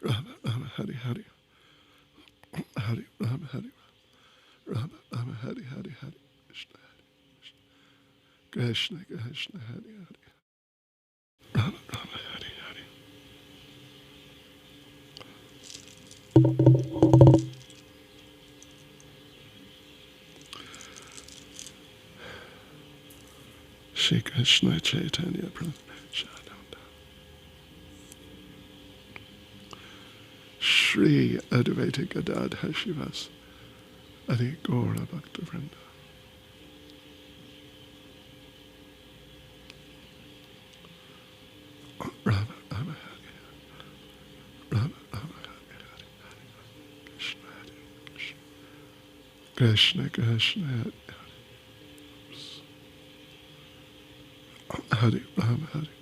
Rama Rama Hari Hari Hari Rama Hari Rama Rama Hari Hari Hari Krishna Krishna Krishna Hari Hari Rama Rama Hari Hari. Shri Krishna Chaitanya Prabhu Shri Advaita Gadadhar Shivas Adi Gaura Bhakta Vrinda. Rama Rama Hari Rama Rama Hari Hari Krishna Hari Krishna Krishna Hari Hari Rama Hari Rama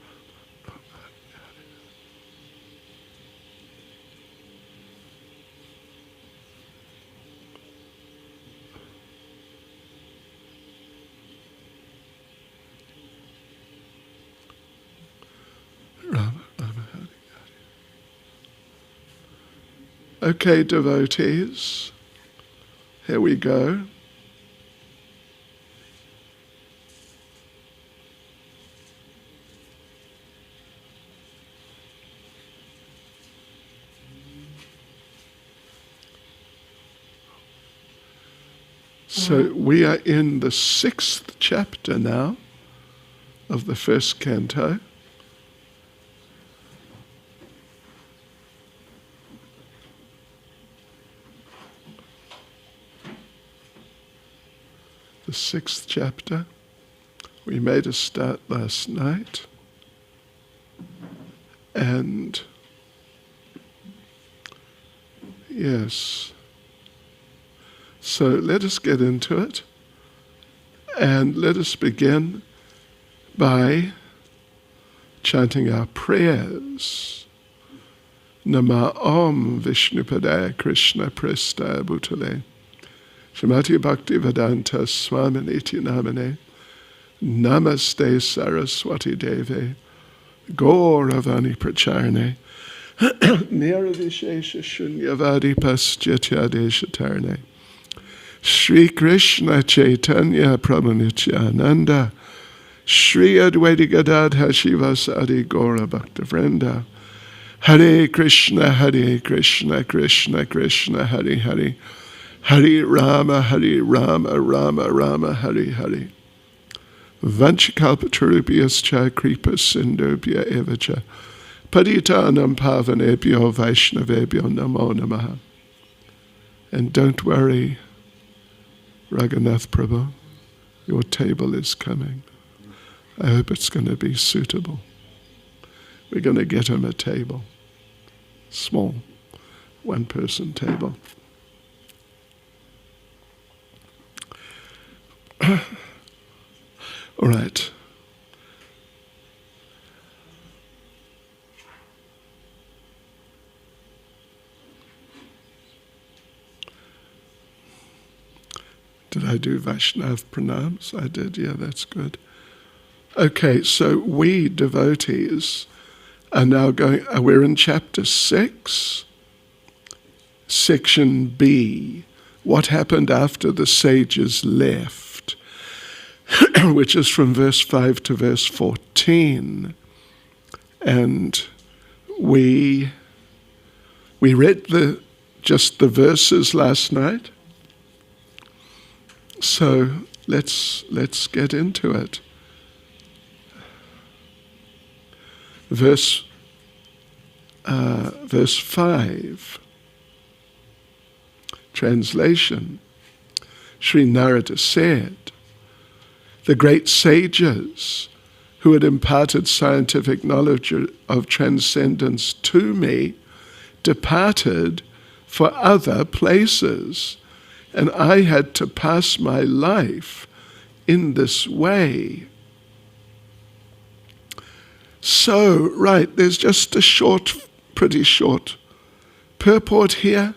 Rama Hari Hari. Okay, devotees, here we go. So we are in the 6th chapter now of the 1st canto. The 6th chapter. We made a start last night. And yes. So let us get into it, and let us begin by chanting our prayers. Nama Om Vishnupadaya Krishna Prestaya Bhutale Srimati Bhakti Vedanta Swaminiti Namane Namaste Saraswati Deve Gauravani Pracharne Niravishesha Shunyavadi Paschatya Deshatarne Shri Krishna Chaitanya Prabhu Nityananda Shri Advaita Gadadhar Shivasadi Gaura Bhakta Vrinda Hare Krishna Krishna Krishna Hare Hare Hare Rama Rama Rama Hare Hare Vanchakalpatarubhyascha Kripa Sindhubhya Evacha Paditanam Pavanebhyo Vaishnavebhyo Namo Namaha. And don't worry, Raghunath Prabhu, your table is coming. I hope it's going to be suitable. We're going to get him a table. Small, one-person table. All right. Did I do Vaishnav pranams? I did, yeah, that's good. Okay, so we devotees are now we're in chapter 6, section B, what happened after the sages left, which is from verse 5 to verse 14. And we read just the verses last night. So let's get into it. Verse 5. Translation. Sri Narada said, the great sages who had imparted scientific knowledge of transcendence to me departed for other places, and I had to pass my life in this way. So, right, there's just a pretty short purport here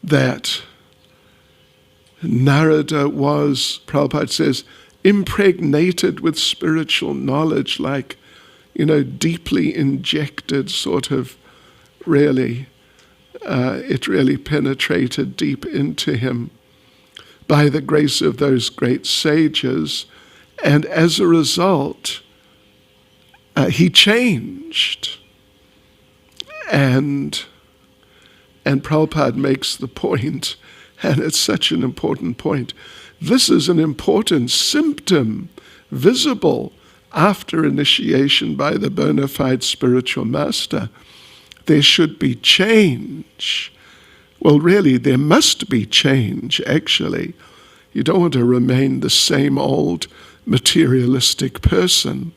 that Narada was, Prabhupada says, impregnated with spiritual knowledge like deeply injected sort of really, it really penetrated deep into him by the grace of those great sages. And as a result, he changed. And Prabhupada makes the point, and it's such an important point. This is an important symptom visible after initiation by the bona fide spiritual master. There should be change. Well, really, there must be change, actually. You don't want to remain the same old materialistic person,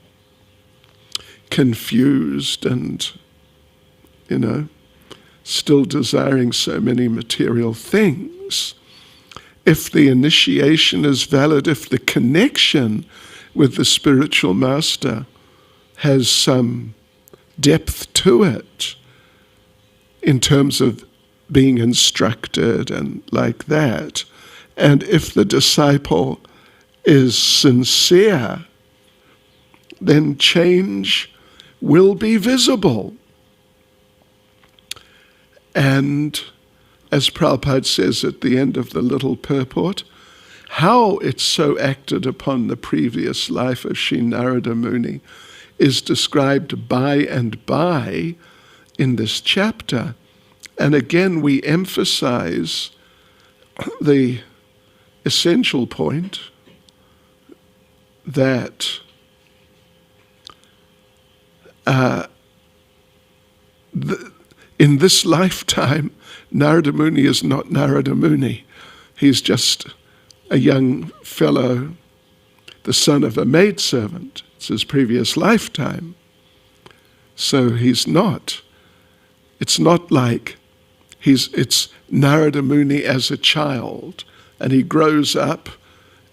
confused and, still desiring so many material things. If the initiation is valid, if the connection with the spiritual master has some depth to it in terms of being instructed and like that, and if the disciple is sincere, then change will be visible. And as Prabhupada says at the end of the little purport, how it so acted upon the previous life of Sri Narada Muni is described by and by in this chapter. And again, we emphasize the essential point that in this lifetime, Narada Muni is not Narada Muni. He's just a young fellow, the son of a maidservant. It's his previous lifetime. So it's not like it's Narada Muni as a child, and he grows up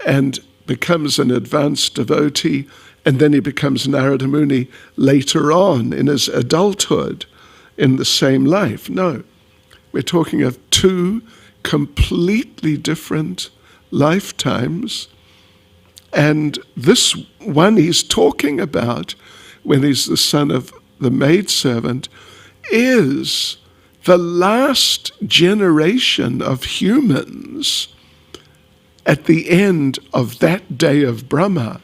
and becomes an advanced devotee, and then he becomes Narada Muni later on in his adulthood in the same life. No, we're talking of two completely different lifetimes. And this one he's talking about, when he's the son of the maidservant, is the last generation of humans at the end of that day of Brahma.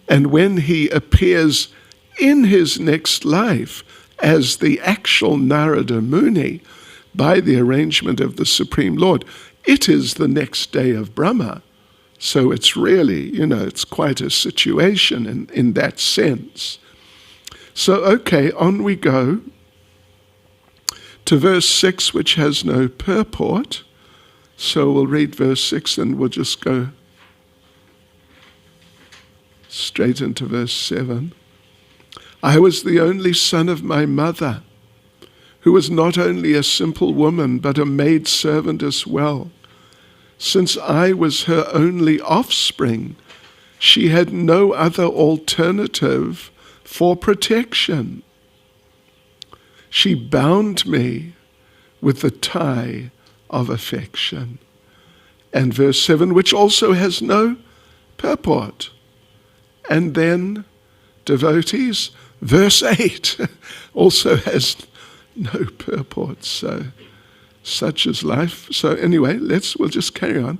And when he appears in his next life as the actual Narada Muni by the arrangement of the Supreme Lord, it is the next day of Brahma. So it's really, it's quite a situation in that sense. So, okay, on we go to verse 6, which has no purport. So we'll read verse 6 and we'll just go straight into verse 7. I was the only son of my mother, who was not only a simple woman, but a maidservant as well. Since I was her only offspring, she had no other alternative for protection. She bound me with the tie of affection. And verse 7, which also has no purport. And then, devotees, verse 8 also has no purport. So, such is life. So anyway, we'll just carry on.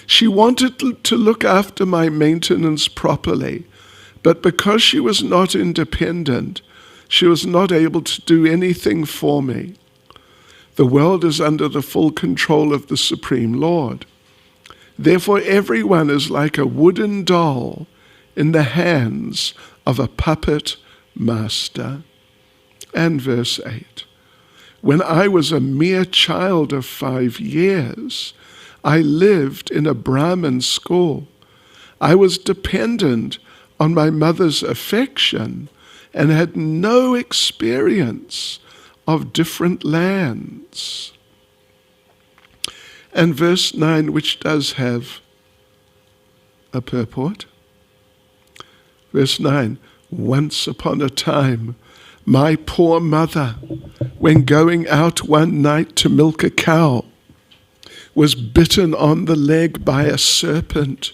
She wanted to look after my maintenance properly, but because she was not independent, she was not able to do anything for me. The world is under the full control of the Supreme Lord. Therefore, everyone is like a wooden doll in the hands of a puppet master. And verse 8. When I was a mere child of 5 years, I lived in a Brahmin school. I was dependent on my mother's affection and had no experience of different lands. And verse 9, which does have a purport. Verse 9, once upon a time, my poor mother, when going out one night to milk a cow, was bitten on the leg by a serpent,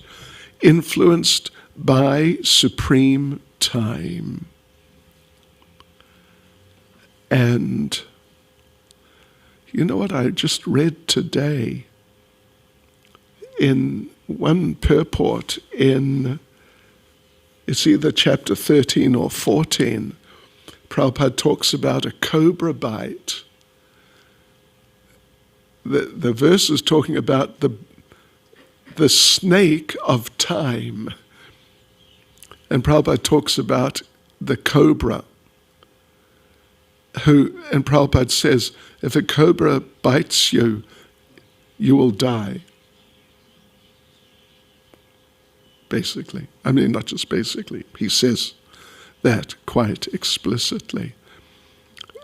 influenced by supreme time. And you know what I just read today in one purport in, it's either chapter 13 or 14, Prabhupada talks about a cobra bite. The verse is talking about the snake of time. And Prabhupada talks about the cobra. And Prabhupada says, if a cobra bites you, you will die. Basically. I mean, not just basically. He says that quite explicitly.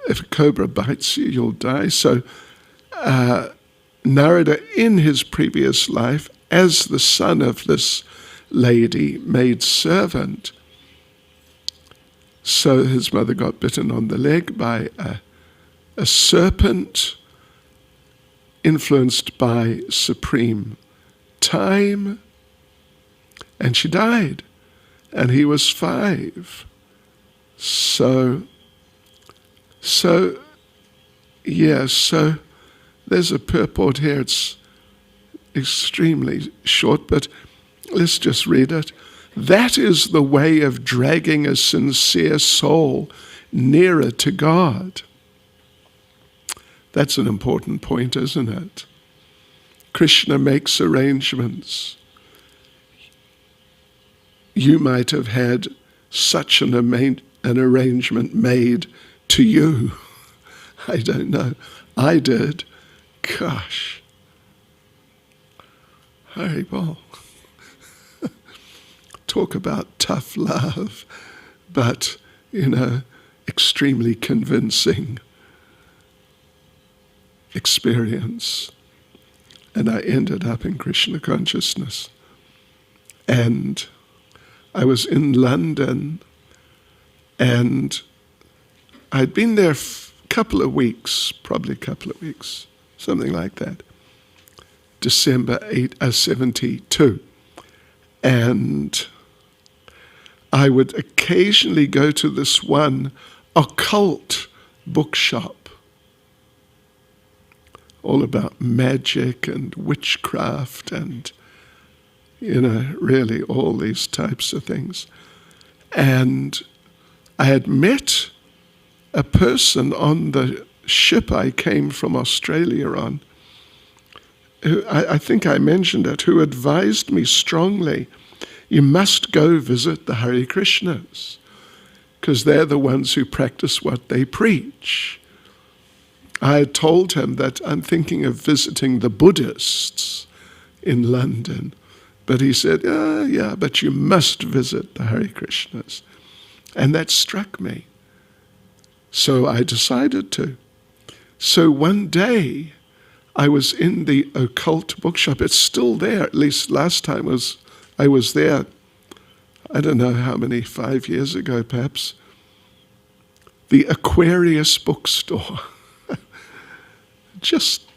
If a cobra bites you, you'll die. So Narada, in his previous life, as the son of this lady, maid servant, so his mother got bitten on the leg by a serpent influenced by supreme time, and she died, and he was 5. So there's a purport here. It's extremely short, but let's just read it. That is the way of dragging a sincere soul nearer to God. That's an important point, isn't it? Krishna makes arrangements. You might have had such an arrangement made to you. I don't know. I did. Gosh. Haribol. Talk about tough love, but, extremely convincing experience. And I ended up in Krishna consciousness. And I was in London, and I'd been there a couple of weeks, something like that. December 72. And I would occasionally go to this one occult bookshop, all about magic and witchcraft and, really all these types of things. And I had met a person on the ship I came from Australia on, who I think I mentioned it, who advised me strongly, you must go visit the Hare Krishnas, because they're the ones who practice what they preach. I had told him that I'm thinking of visiting the Buddhists in London, but he said, yeah, but you must visit the Hare Krishnas. And that struck me. So I decided to. So one day, I was in the occult bookshop. It's still there, at least last time I was there, I don't know how many, 5 years ago perhaps. The Aquarius bookstore, just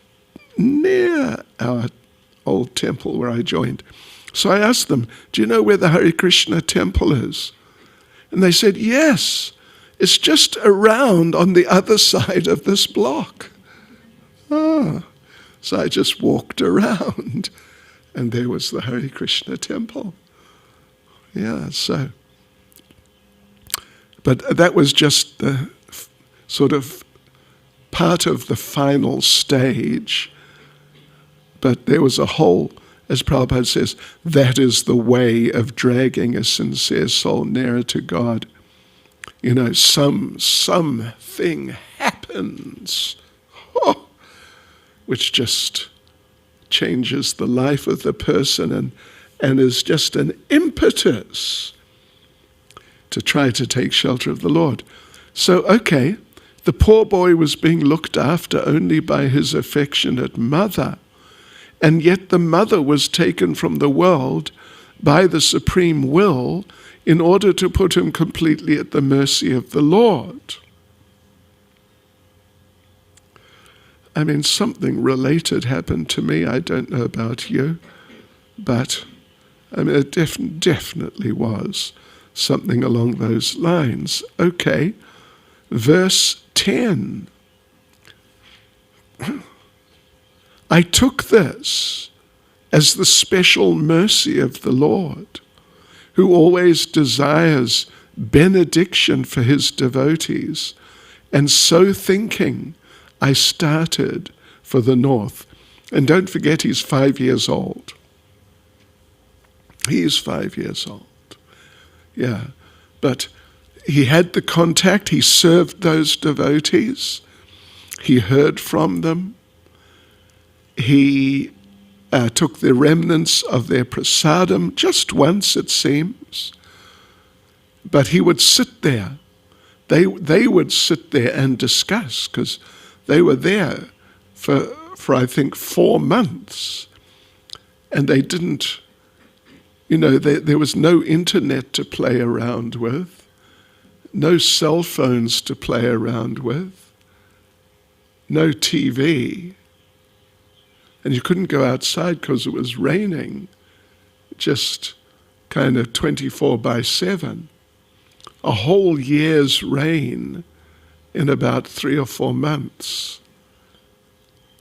near our old temple where I joined. So I asked them, do you know where the Hare Krishna temple is? And they said, yes, it's just around on the other side of this block. Ah. So I just walked around, and there was the Hare Krishna temple. Yeah, so. But that was just the sort of part of the final stage. But there was a whole, as Prabhupada says, that is the way of dragging a sincere soul nearer to God. Something happens. Oh, which just changes the life of the person and is just an impetus to try to take shelter of the Lord. So, okay, the poor boy was being looked after only by his affectionate mother, and yet the mother was taken from the world by the supreme will in order to put him completely at the mercy of the Lord. I mean, something related happened to me. I don't know about you, but I mean, it definitely was something along those lines. Okay, verse 10. I took this as the special mercy of the Lord, who always desires benediction for his devotees, and so thinking, I started for the north. And don't forget, he's 5 years old. He is 5 years old. Yeah, but he had the contact, he served those devotees, he heard from them, he took the remnants of their prasadam just once, it seems, but he would sit there. They would sit there and discuss, because they were there for I think 4 months, and they didn't, there was no internet to play around with, no cell phones to play around with, no TV, and you couldn't go outside because it was raining, just kind of 24/7. A whole year's rain in about 3 or 4 months.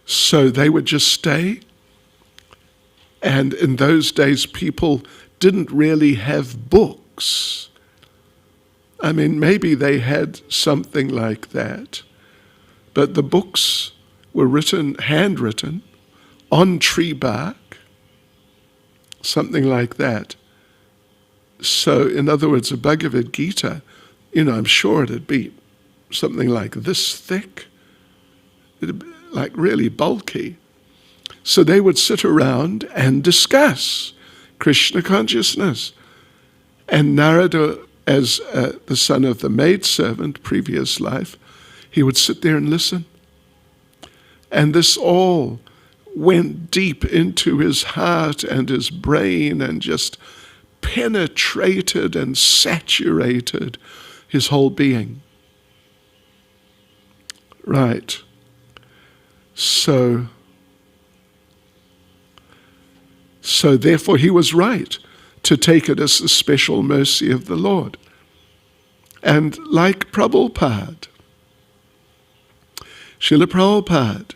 So they would just stay. And in those days, people didn't really have books. I mean, maybe they had something like that, but the books were handwritten, on tree bark, something like that. So, in other words, a Bhagavad Gita, I'm sure it'd be something like this thick, like really bulky. So they would sit around and discuss Krishna consciousness. And Narada, as the son of the maidservant, previous life, he would sit there and listen. And this all went deep into his heart and his brain and just penetrated and saturated his whole being. Right. So therefore he was right to take it as the special mercy of the Lord. And like Prabhupada, Srila Prabhupada,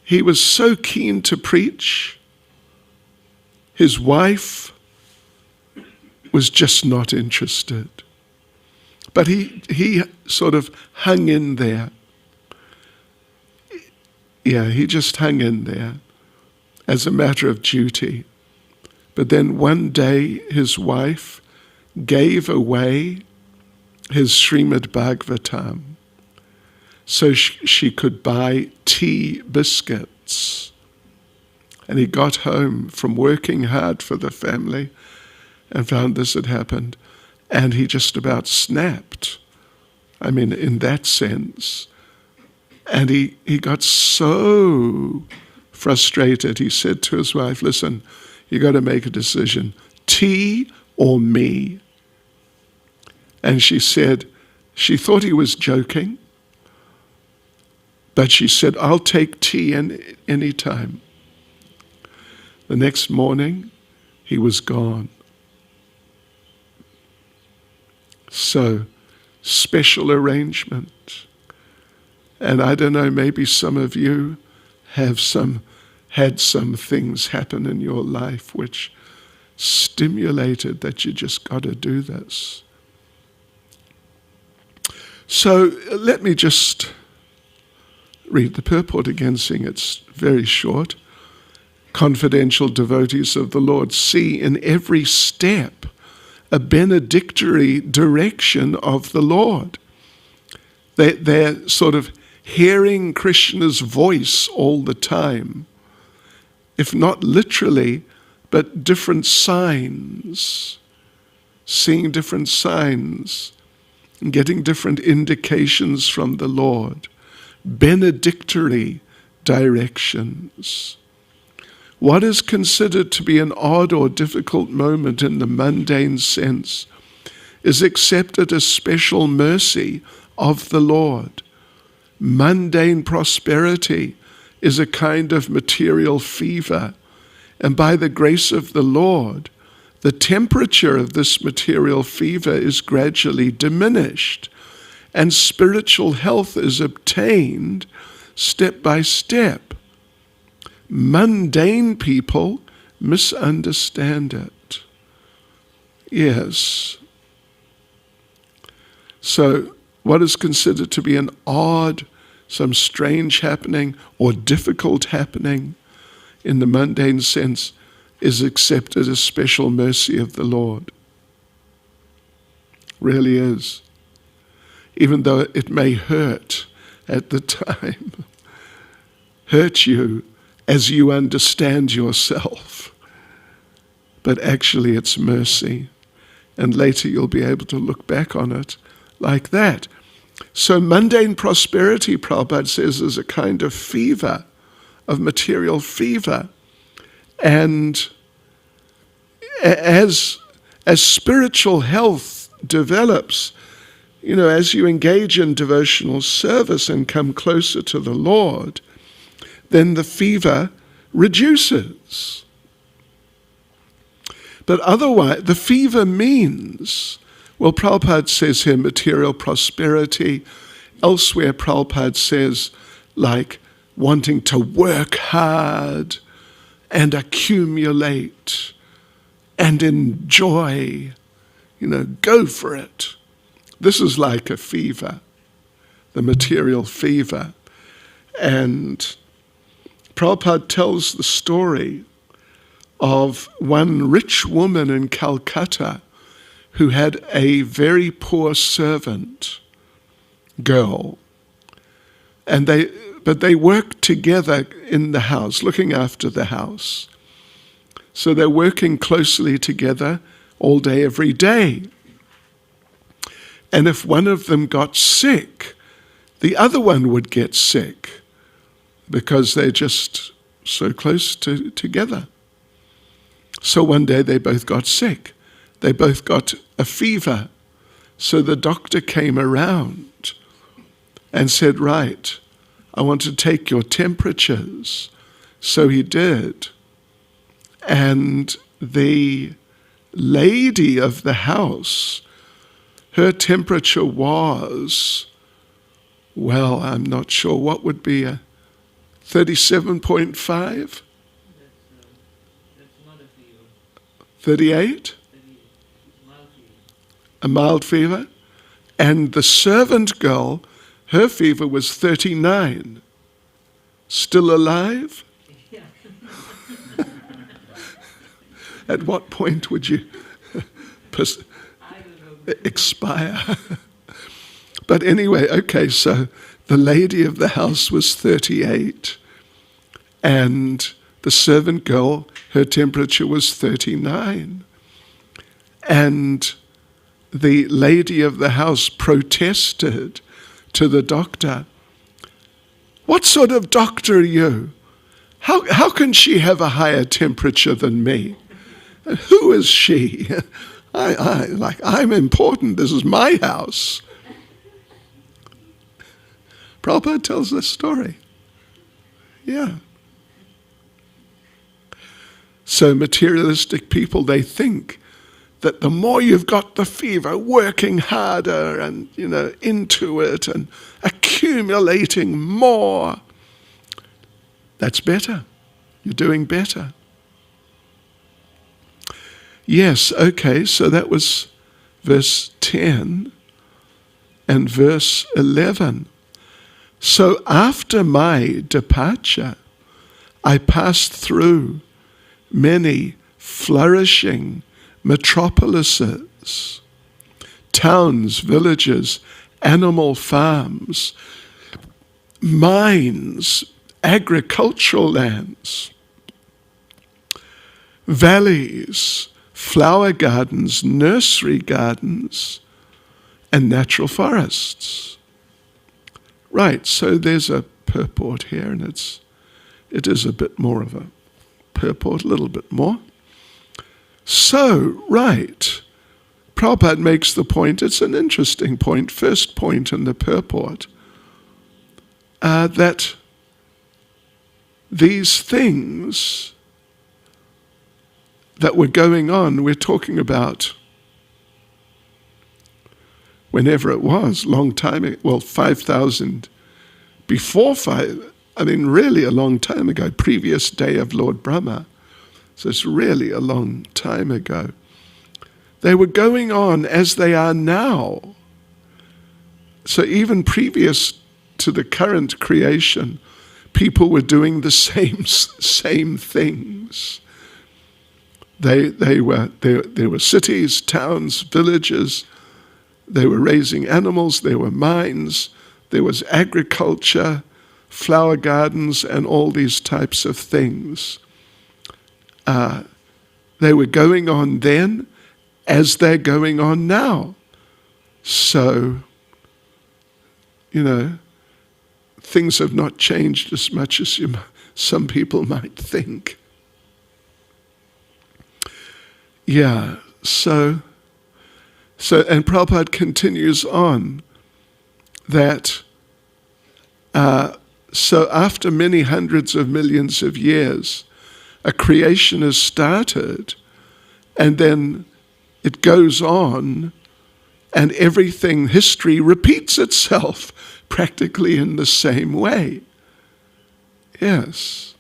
he was so keen to preach. His wife was just not interested. But he sort of hung in there. Yeah, he just hung in there as a matter of duty. But then one day his wife gave away his Srimad Bhagavatam so she could buy tea biscuits. And he got home from working hard for the family and found this had happened. And he just about snapped. I mean, in that sense. And he got so frustrated. He said to his wife, listen, you got to make a decision, tea or me? And she said, she thought he was joking, but she said, I'll take tea any time. The next morning, he was gone. So, special arrangement. And I don't know, maybe some of you have had some things happen in your life which stimulated that you just got to do this. So let me just read the purport again, seeing it's very short. Confidential devotees of the Lord see in every step a benedictory direction of the Lord. They're sort of hearing Krishna's voice all the time, if not literally, but different signs, seeing different signs, and getting different indications from the Lord, benedictory directions. What is considered to be an odd or difficult moment in the mundane sense is accepted as special mercy of the Lord. Mundane prosperity is a kind of material fever, and by the grace of the Lord, the temperature of this material fever is gradually diminished, and spiritual health is obtained step by step. Mundane people misunderstand it. Yes. So what is considered to be an odd, some strange happening or difficult happening in the mundane sense is accepted as special mercy of the Lord. Really is. Even though it may hurt at the time, hurt you as you understand yourself. But actually it's mercy. And later you'll be able to look back on it like that. So mundane prosperity, Prabhupada says, is a kind of fever, of material fever. And as spiritual health develops, as you engage in devotional service and come closer to the Lord, then the fever reduces. But otherwise, the fever means, well, Prabhupada says here material prosperity. Elsewhere, Prabhupada says, like wanting to work hard and accumulate and enjoy, go for it. This is like a fever, the material fever. And Prabhupada tells the story of one rich woman in Calcutta who had a very poor servant girl. But they worked together in the house, looking after the house. So they're working closely together all day, every day. And if one of them got sick, the other one would get sick because they're just so close together. So one day they both got sick. They both got a fever. So the doctor came around and said, right, I want to take your temperatures. So he did. And the lady of the house, her temperature was, well, I'm not sure what would be a 37.5? That's not a fever. 38? Mild fever. A mild fever. And the servant girl, her fever was 39. Still alive? Yeah. At what point would you expire? But anyway, okay, so the lady of the house was 38, and the servant girl, her temperature was 39. And the lady of the house protested to the doctor, "What sort of doctor are you? How can she have a higher temperature than me? Who is she? I'm important. This is my house." Prabhupada tells this story. Yeah. So materialistic people, they think that the more you've got the fever, working harder and, into it and accumulating more, that's better. You're doing better. Yes, okay, so that was verse 10 and verse 11. So after my departure, I passed through many flourishing metropolises, towns, villages, animal farms, mines, agricultural lands, valleys, flower gardens, nursery gardens, and natural forests. Right, so there's a purport here, and it is a bit more of a purport, a little bit more. So, right, Prabhupada makes the point, it's an interesting point, first point in the purport, that these things that were going on. We're talking about whenever it was, long time ago, well, 5,000 before really a long time ago, previous day of Lord Brahma. So it's really a long time ago. They were going on as they are now. So even previous to the current creation, people were doing the same things. There were cities, towns, villages. They were raising animals. There were mines. There was agriculture, flower gardens, and all these types of things. They were going on then as they're going on now. So, things have not changed as much as some people might think. Yeah, so and Prabhupada continues on that so after many hundreds of millions of years, a creation is started, and then it goes on, and history repeats itself practically in the same way. Yes.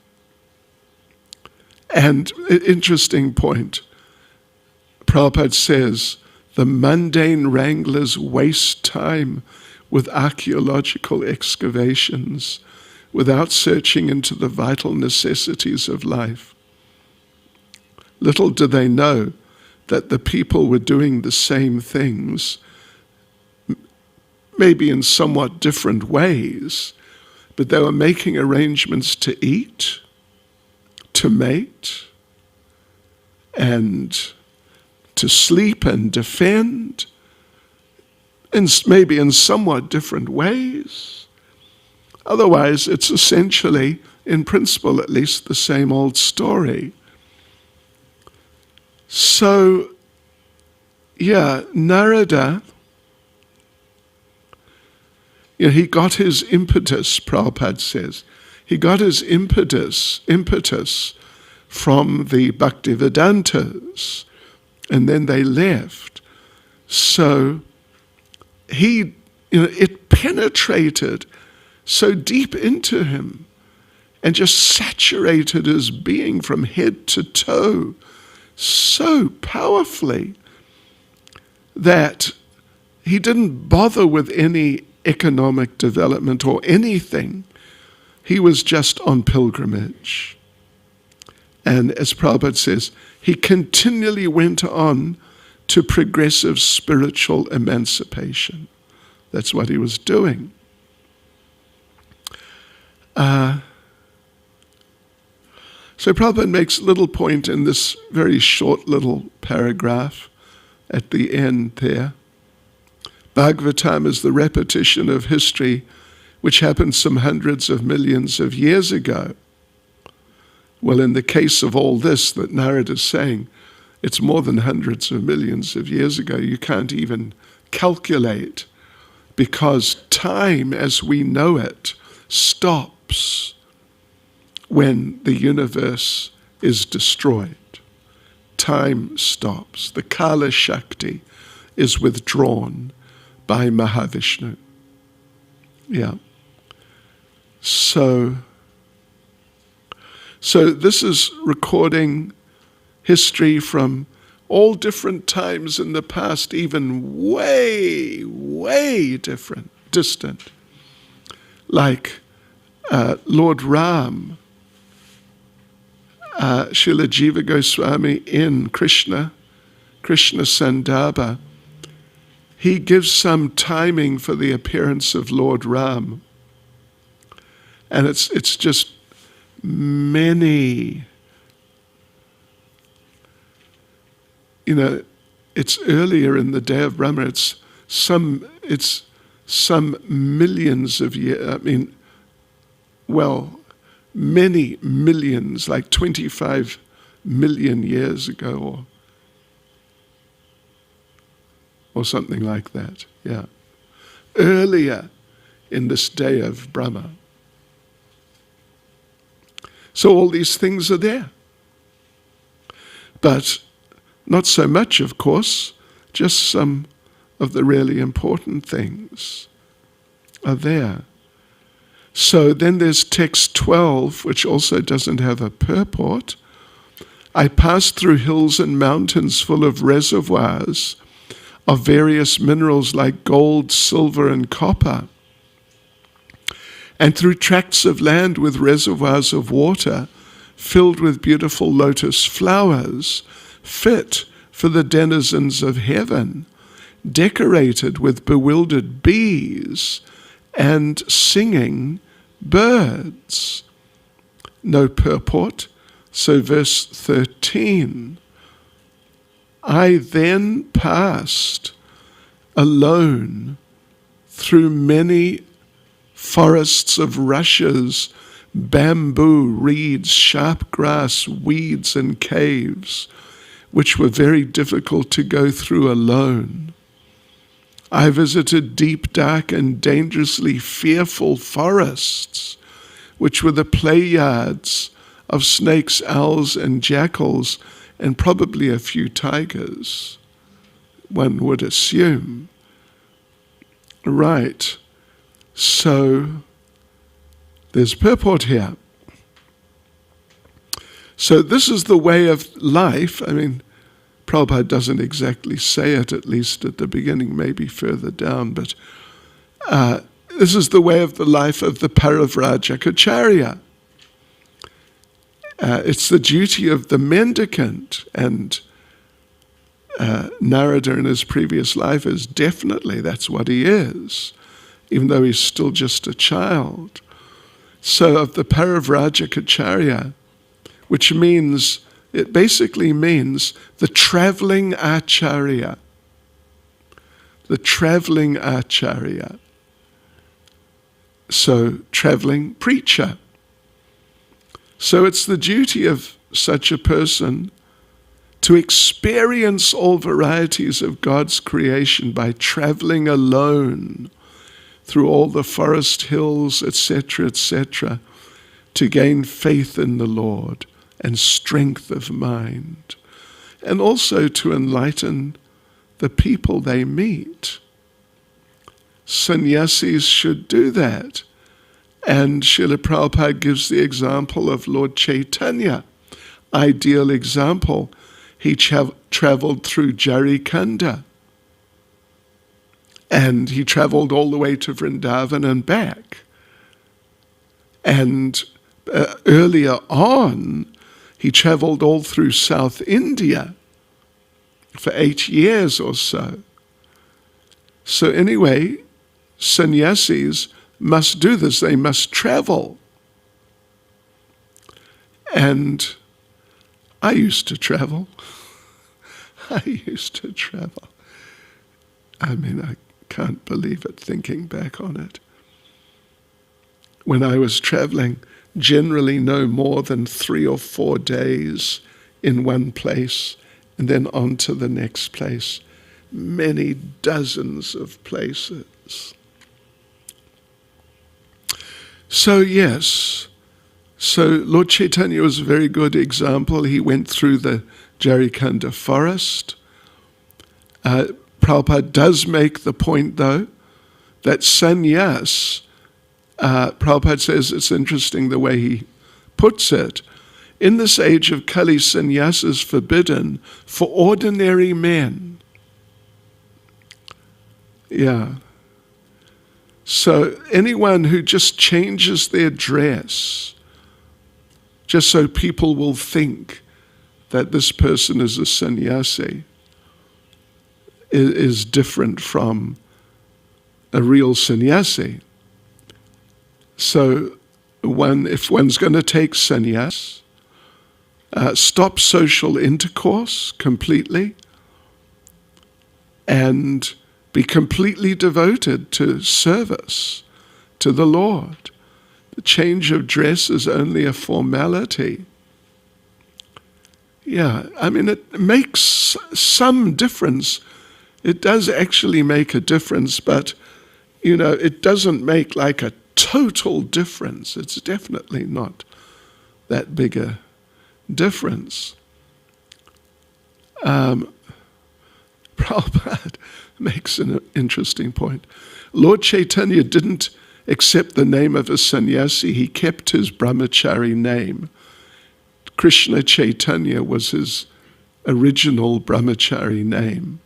And an interesting point, Prabhupada says, the mundane wranglers waste time with archaeological excavations without searching into the vital necessities of life. Little do they know that the people were doing the same things, maybe in somewhat different ways, but they were making arrangements to eat, to mate, and to sleep and defend, and maybe in somewhat different ways. Otherwise, it's essentially, in principle at least, the same old story. So, Narada, he got his impetus, Prabhupada says. He got his impetus from the Bhaktivedantas, and then they left. So it penetrated so deep into him and just saturated his being from head to toe so powerfully that he didn't bother with any economic development or anything. He was just on pilgrimage. And as Prabhupada says, he continually went on to progressive spiritual emancipation. That's what he was doing. So Prabhupada makes a little point in this very short little paragraph at the end there. Bhagavatam is the repetition of history which happened some hundreds of millions of years ago. Well, in the case of all this that Narada is saying, it's more than hundreds of millions of years ago. You can't even calculate, because time as we know it stops when the universe is destroyed. Time stops. The Kala Shakti is withdrawn by Mahavishnu. Yeah. So this is recording history from all different times in the past, even way, way distant. Like Lord Ram, Srila Jiva Goswami in Krishna Sandarbha, he gives some timing for the appearance of Lord Ram. And it's just many, it's earlier in the day of Brahma, it's some millions of years, many millions, like 25 million years ago or something like that, yeah. Earlier in this day of Brahma. So all these things are there. But not so much, of course, just some of the really important things are there. So then there's text 12, which also doesn't have a purport. I passed through hills and mountains full of reservoirs of various minerals like gold, silver, and copper, and through tracts of land with reservoirs of water filled with beautiful lotus flowers, fit for the denizens of heaven, decorated with bewildered bees and singing birds. No purport. So verse 13, I then passed alone through many forests of rushes, bamboo, reeds, sharp grass, weeds, and caves, which were very difficult to go through alone. I visited deep, dark, and dangerously fearful forests, which were the play yards of snakes, owls, and jackals, and probably a few tigers, one would assume. Right. So there's purport here. So this is the way of life. I mean, Prabhupada doesn't exactly say it, at least at the beginning, maybe further down, but this is the way of the life of the Parivrajacacharya. It's the duty of the mendicant, and Narada in his previous life is definitely, that's what he is, even though he's still just a child. So of the Parivrajacacharya, which means, it basically means the traveling acharya. The traveling acharya. So traveling preacher. So it's the duty of such a person to experience all varieties of God's creation by traveling alone through all the forest hills, etc., to gain faith in the Lord and strength of mind, and also to enlighten the people they meet. Sannyasis should do that. And Srila Prabhupada gives the example of Lord Chaitanya. Ideal example. He traveled through Jharikanda. And he traveled all the way to Vrindavan and back. And earlier on, he traveled all through South India for 8 years or so. So anyway, sannyasis must do this. They must travel. And I used to travel. I mean, I can't believe it thinking back on it. When I was traveling, generally no more than 3 or 4 days in one place and then on to the next place. Many dozens of places. So yes, so Lord Chaitanya was a very good example. He went through the Jharikanda forest. Prabhupada does make the point, though, that sannyas, Prabhupada says it's interesting the way he puts it. In this age of Kali, sannyas is forbidden for ordinary men. Yeah. So anyone who just changes their dress, just so people will think that this person is a sannyasi, is different from a real sannyasi. So if one's going to take sannyas, stop social intercourse completely and be completely devoted to service to the Lord. The change of dress is only a formality. Yeah, I mean, it makes some difference. It does actually make a difference, but, it doesn't make like a total difference. It's definitely not that big a difference. Prabhupada makes an interesting point. Lord Chaitanya didn't accept the name of a sannyasi, he kept his brahmachari name. Krishna Chaitanya was his original brahmachari name,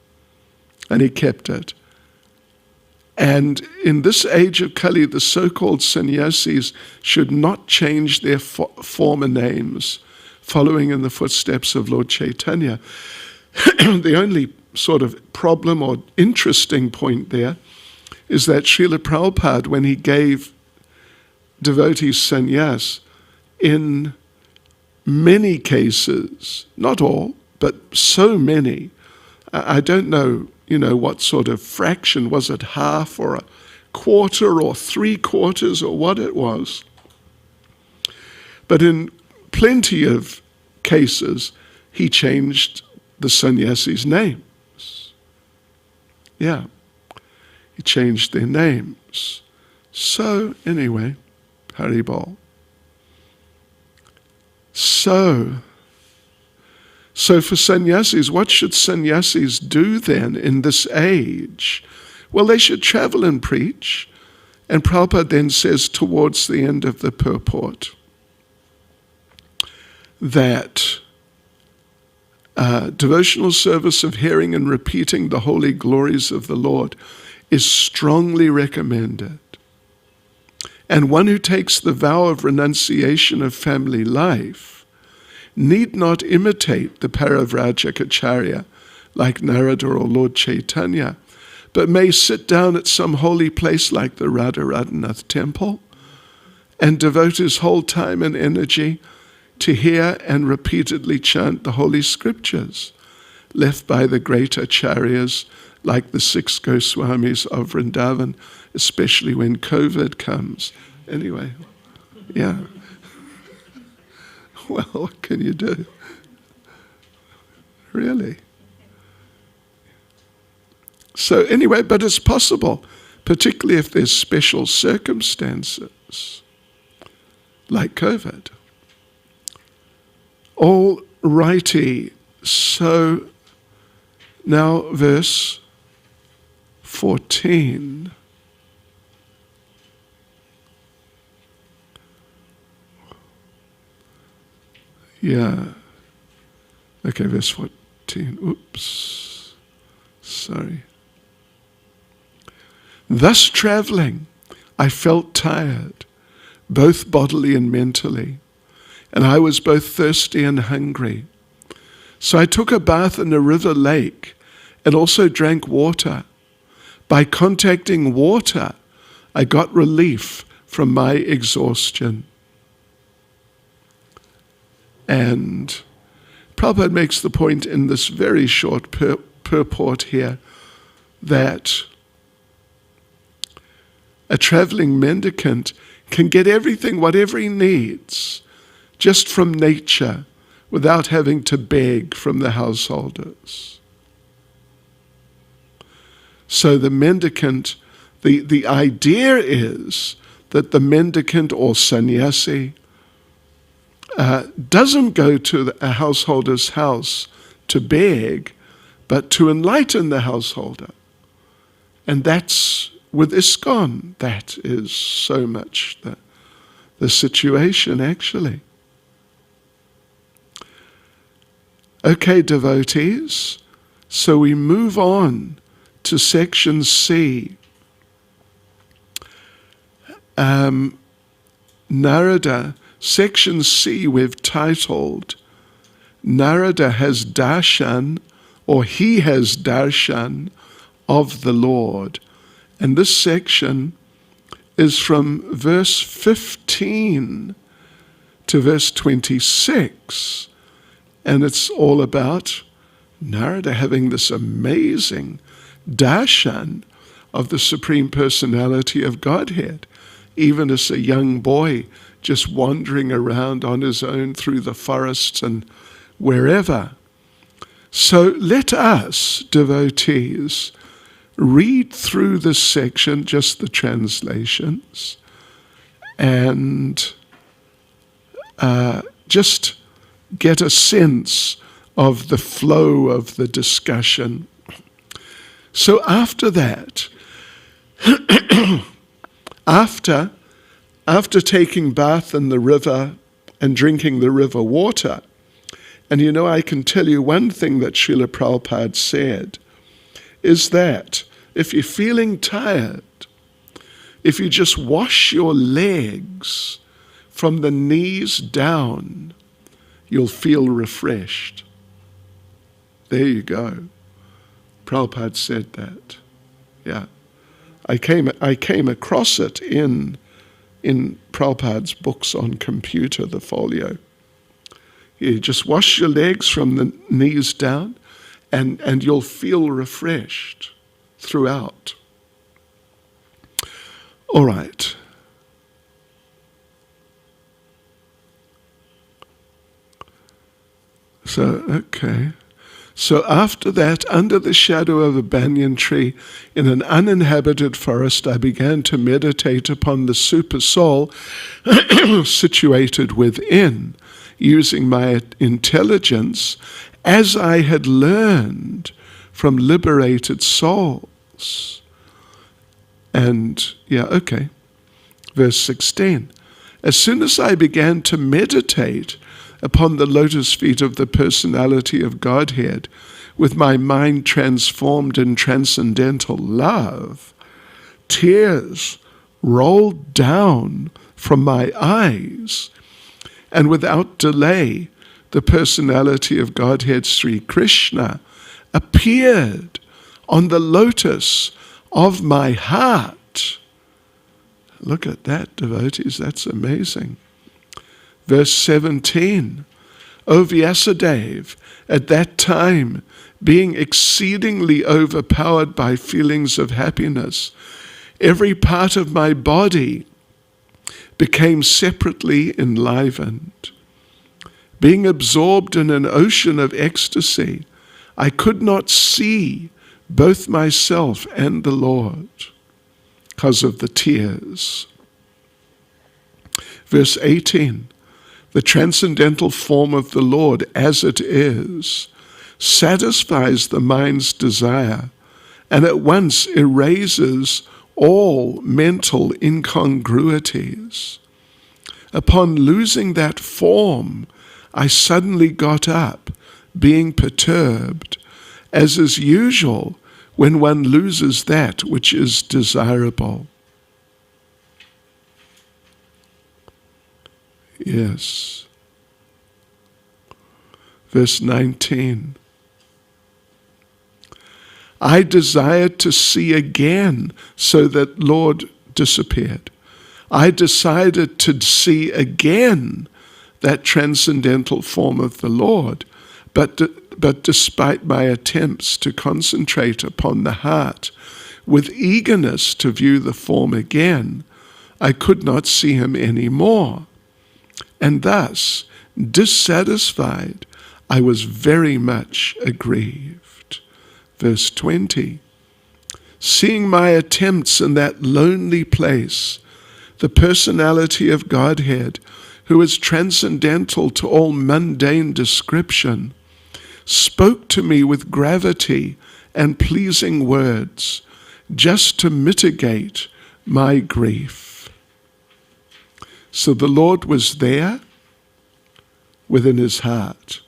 and he kept it. And in this age of Kali, the so-called sannyasis should not change their former names, following in the footsteps of Lord Chaitanya. The only sort of problem or interesting point there is that Srila Prabhupada, when he gave devotees sannyas, in many cases, not all, but so many, I don't know, what sort of fraction, was it half or a quarter or 3/4 or what it was? But in plenty of cases, he changed the sannyasis' names. Yeah, he changed their names. So anyway, Haribol. So for sannyasis, what should sannyasis do then in this age? Well, they should travel and preach. And Prabhupada then says towards the end of the purport that devotional service of hearing and repeating the holy glories of the Lord is strongly recommended. And one who takes the vow of renunciation of family life need not imitate the Parivrajacacharya like Narada or Lord Chaitanya, but may sit down at some holy place like the Radharanath temple and devote his whole time and energy to hear and repeatedly chant the holy scriptures left by the great acharyas like the 6 Goswamis of Vrindavan, especially when COVID comes. Anyway, yeah. Well, what can you do? Really? So anyway, but it's possible, particularly if there's special circumstances, like COVID. All righty, so now verse 14. Yeah. Okay, verse 14. Oops. Sorry. Thus traveling, I felt tired, both bodily and mentally, and I was both thirsty and hungry. So I took a bath in a river lake and also drank water. By contacting water, I got relief from my exhaustion. And Prabhupada makes the point in this very short purport here that a traveling mendicant can get everything, whatever he needs, just from nature, without having to beg from the householders. So the mendicant, the idea is that the mendicant or sannyasi doesn't go to a householder's house to beg, but to enlighten the householder. And that's with ISKCON. That is so much the situation, actually. Okay, devotees, so we move on to section C. Narada, section C we've titled, Narada has darshan, or he has darshan of the Lord. And this section is from verse 15 to verse 26. And it's all about Narada having this amazing darshan of the Supreme Personality of Godhead, even as a young boy just wandering around on his own through the forests and wherever. So let us, devotees, read through this section, just the translations, and just get a sense of the flow of the discussion. So after that, after taking bath in the river and drinking the river water, and I can tell you one thing that Srila Prabhupada said, is that if you're feeling tired, if you just wash your legs from the knees down, you'll feel refreshed. There you go. Prabhupada said that. Yeah. I came across it in Prabhupada's books on computer, the folio. You just wash your legs from the knees down and you'll feel refreshed throughout. All right. So after that, under the shadow of a banyan tree in an uninhabited forest, I began to meditate upon the super soul situated within, using my intelligence as I had learned from liberated souls. And, verse 16. As soon as I began to meditate upon the lotus feet of the personality of Godhead, with my mind transformed in transcendental love, tears rolled down from my eyes, and without delay, the personality of Godhead Sri Krishna appeared on the lotus of my heart. Look at that, devotees, that's amazing. Verse 17, O Vyasadeva, at that time, being exceedingly overpowered by feelings of happiness, every part of my body became separately enlivened. Being absorbed in an ocean of ecstasy, I could not see both myself and the Lord because of the tears. Verse 18, the transcendental form of the Lord as it is satisfies the mind's desire and at once erases all mental incongruities. Upon losing that form, I suddenly got up, being perturbed, as is usual when one loses that which is desirable. Yes. Verse 19. I desired to see again, so that Lord disappeared. I decided to see again that transcendental form of the Lord, but despite my attempts to concentrate upon the heart with eagerness to view the form again, I could not see him any more. And thus, dissatisfied, I was very much aggrieved. Verse 20, seeing my attempts in that lonely place, the personality of Godhead, who is transcendental to all mundane description, spoke to me with gravity and pleasing words, just to mitigate my grief. So the Lord was there within his heart,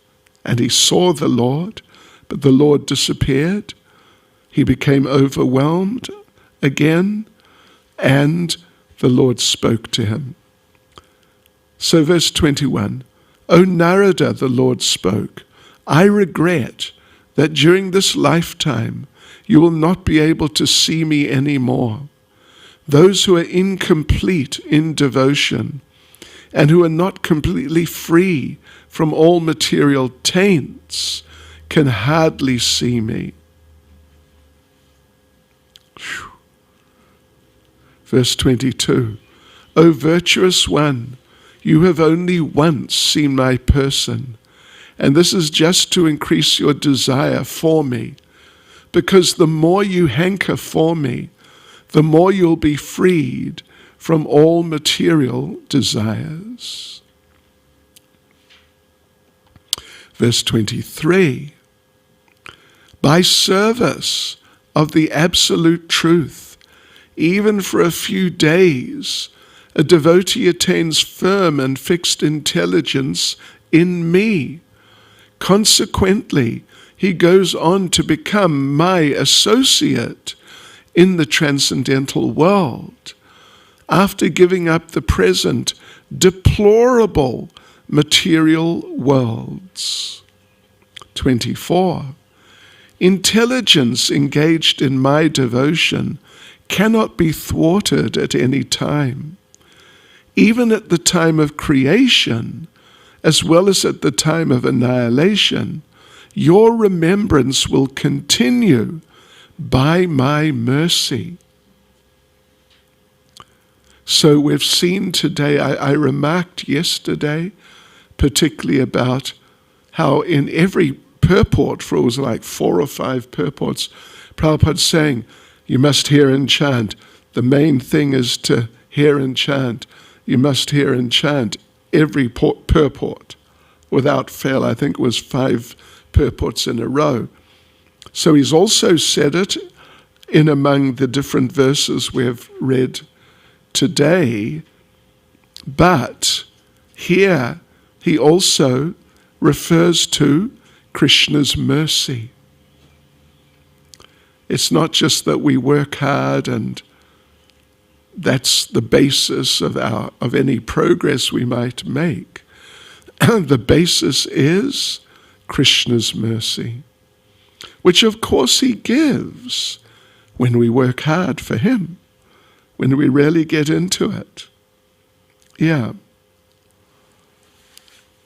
and he saw the Lord, but the Lord disappeared. He became overwhelmed again, and the Lord spoke to him. So verse 21, O Narada, the Lord spoke, I regret that during this lifetime you will not be able to see me anymore. Those who are incomplete in devotion and who are not completely free from all material taints can hardly see me. Whew. Verse 22, O virtuous one, you have only once seen my person, and this is just to increase your desire for me, because the more you hanker for me, the more you'll be freed from all material desires. Verse 23, by service of the absolute truth, even for a few days, a devotee attains firm and fixed intelligence in me. Consequently, he goes on to become my associate in the transcendental world, after giving up the present deplorable material worlds. 24. Intelligence engaged in my devotion cannot be thwarted at any time. Even at the time of creation, as well as at the time of annihilation, your remembrance will continue by my mercy. So we've seen today, I remarked yesterday, particularly about how in every purport, for it was like 4 or 5 purports, Prabhupada's saying, you must hear and chant. The main thing is to hear and chant. You must hear and chant every purport without fail. I think it was 5 purports in a row. So he's also said it in among the different verses we have read today, but here he also refers to Krishna's mercy. It's not just that we work hard and that's the basis of any progress we might make. The basis is Krishna's mercy, which of course he gives when we work hard for him, when we really get into it. Yeah.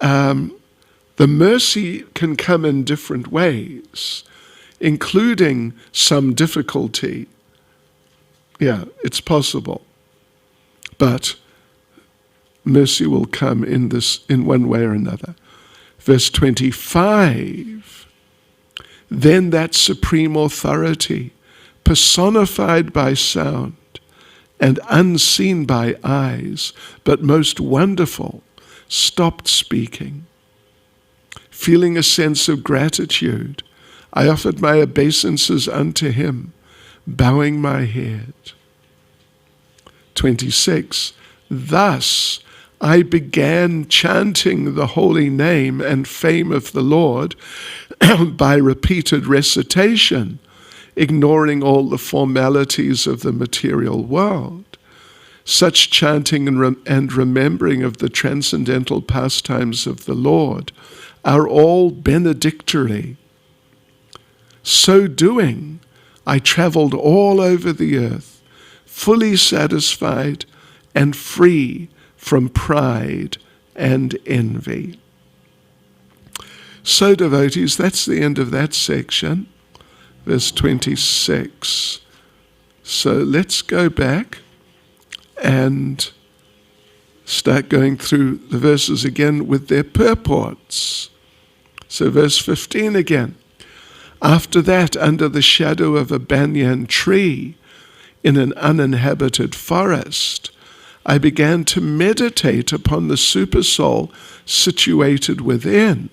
The mercy can come in different ways, including some difficulty. Yeah, it's possible. But mercy will come in one way or another. Verse 25, then that supreme authority, personified by sound and unseen by eyes, but most wonderful, stopped speaking. Feeling a sense of gratitude, I offered my obeisances unto him, bowing my head. 26, thus I began chanting the holy name and fame of the Lord by repeated recitation, ignoring all the formalities of the material world. Such chanting and remembering of the transcendental pastimes of the Lord are all benedictory. So doing, I traveled all over the earth, fully satisfied and free from pride and envy. So devotees, that's the end of that section, verse 26. So let's go back and start going through the verses again with their purports. So verse 15 again. After that, under the shadow of a banyan tree in an uninhabited forest, I began to meditate upon the supersoul situated within,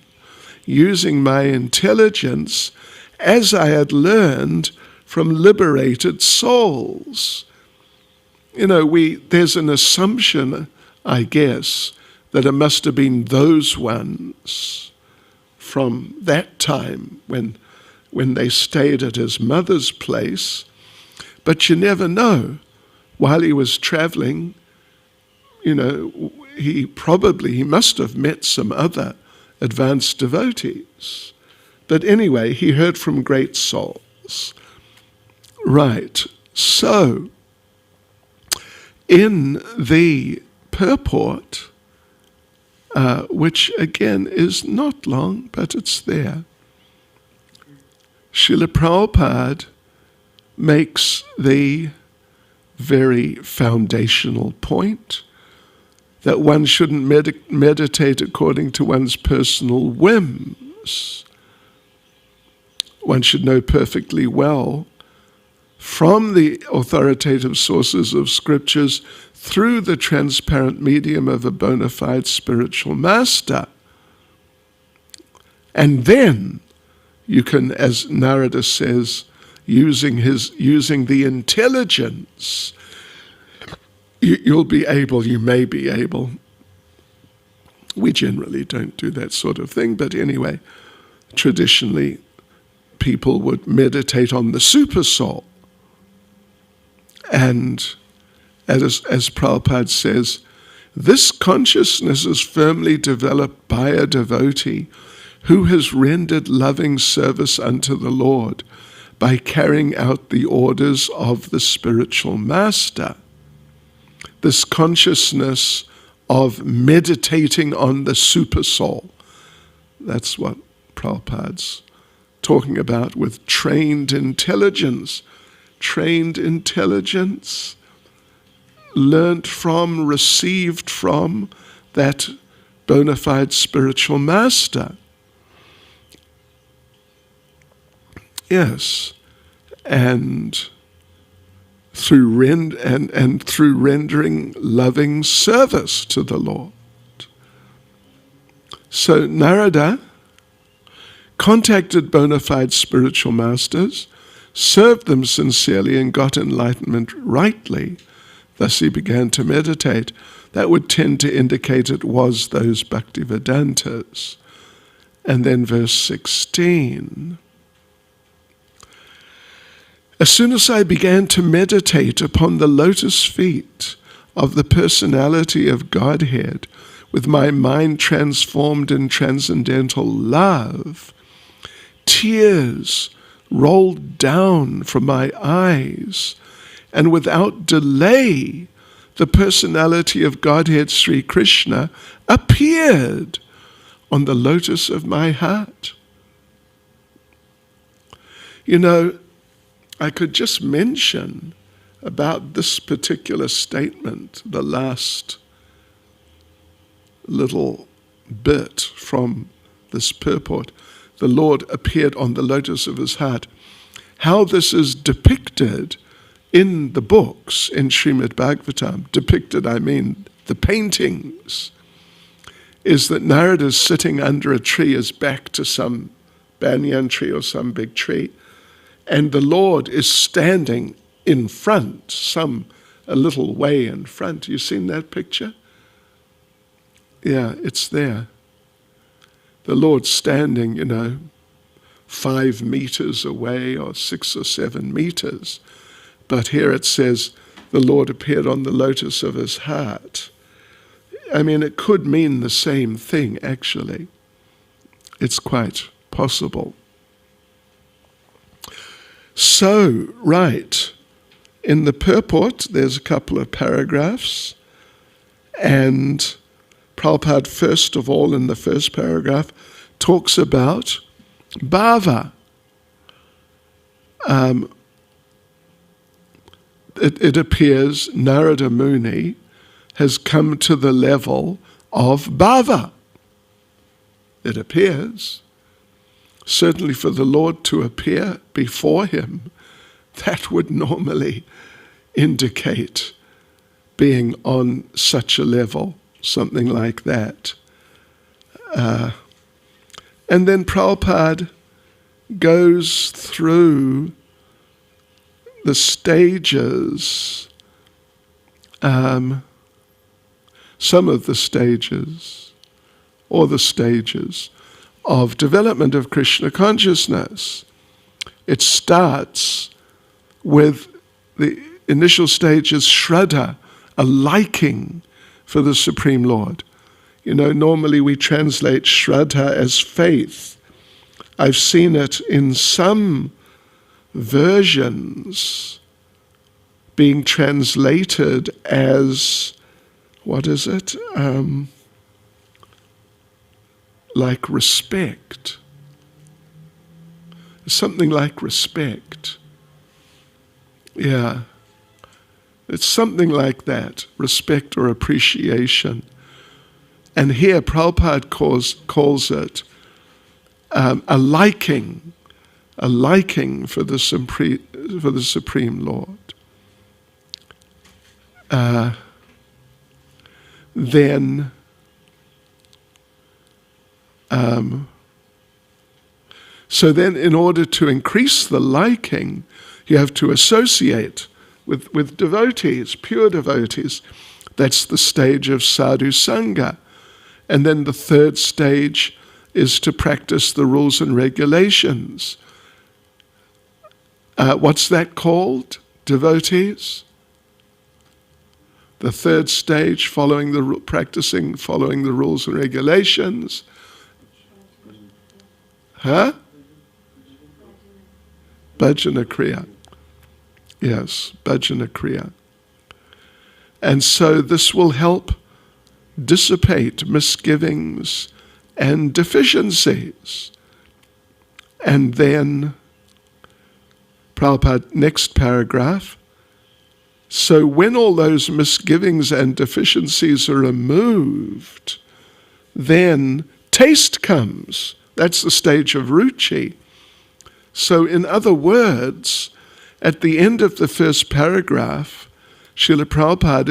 using my intelligence as I had learned from liberated souls. There's an assumption, I guess, that it must have been those ones from that time when they stayed at his mother's place. But you never know. While he was traveling, he must have met some other advanced devotees. But anyway, he heard from great souls. Right, so in the purport, which again is not long, but it's there, Srila Prabhupada makes the very foundational point that one shouldn't meditate according to one's personal whims. One should know perfectly well from the authoritative sources of scriptures through the transparent medium of a bona fide spiritual master And then you can, as Narada says, using the intelligence, you may be able, we generally don't do that sort of thing, but anyway, traditionally people would meditate on the super soul. And as Prabhupada says, this consciousness is firmly developed by a devotee who has rendered loving service unto the Lord by carrying out the orders of the spiritual master. This consciousness of meditating on the super soul. That's what Prabhupada's talking about with trained intelligence. Trained intelligence, learnt from, received from that bona fide spiritual master. Yes, and through rendering loving service to the Lord. So Narada contacted bona fide spiritual masters, served them sincerely, and got enlightenment rightly. Thus he began to meditate. That would tend to indicate it was those Bhaktivedantas. And then verse 16. As soon as I began to meditate upon the lotus feet of the personality of Godhead, with my mind transformed in transcendental love, tears rolled down from my eyes, and without delay, the personality of Godhead Sri Krishna appeared on the lotus of my heart. You know, I could just mention about this particular statement, the last little bit from this purport. The Lord appeared on the lotus of his heart. How this is depicted in the books, in Srimad Bhagavatam, depicted, I mean, the paintings, is that Narada is sitting under a tree, his back to some banyan tree or some big tree, and the Lord is standing in front, a little way in front. You seen that picture? Yeah, it's there. The Lord standing, 5 meters away or 6 or 7 meters. But here it says, the Lord appeared on the lotus of his heart. I mean, it could mean the same thing, actually. It's quite possible. So, right, in the purport, there's a couple of paragraphs, and Prabhupada, first of all, in the first paragraph, talks about bhava. It appears Narada Muni has come to the level of bhava. It appears. Certainly for the Lord to appear before him, that would normally indicate being on such a level, something like that. And then Prabhupada goes through the stages, some of the stages, or the stages of development of Krishna consciousness. It starts with the initial stage is Shraddha, a liking for the Supreme Lord. Normally we translate Shraddha as faith. I've seen it in some versions being translated as, like respect. Something like respect. Yeah. It's something like that, respect or appreciation. And here Prabhupada calls it a liking for the Supreme Lord. Then So then in order to increase the liking, you have to associate with devotees, pure devotees. That's the stage of sadhu sangha. And then the third stage is to practice the rules and regulations. What's that called, devotees? The third stage, practicing following the rules and regulations. Huh? Bhajana Kriya. Yes, Bhajana Kriya. And so this will help dissipate misgivings and deficiencies. And then, Prabhupada, next paragraph, so when all those misgivings and deficiencies are removed, then taste comes. That's the stage of ruchi. So in other words, at the end of the first paragraph, Srila Prabhupada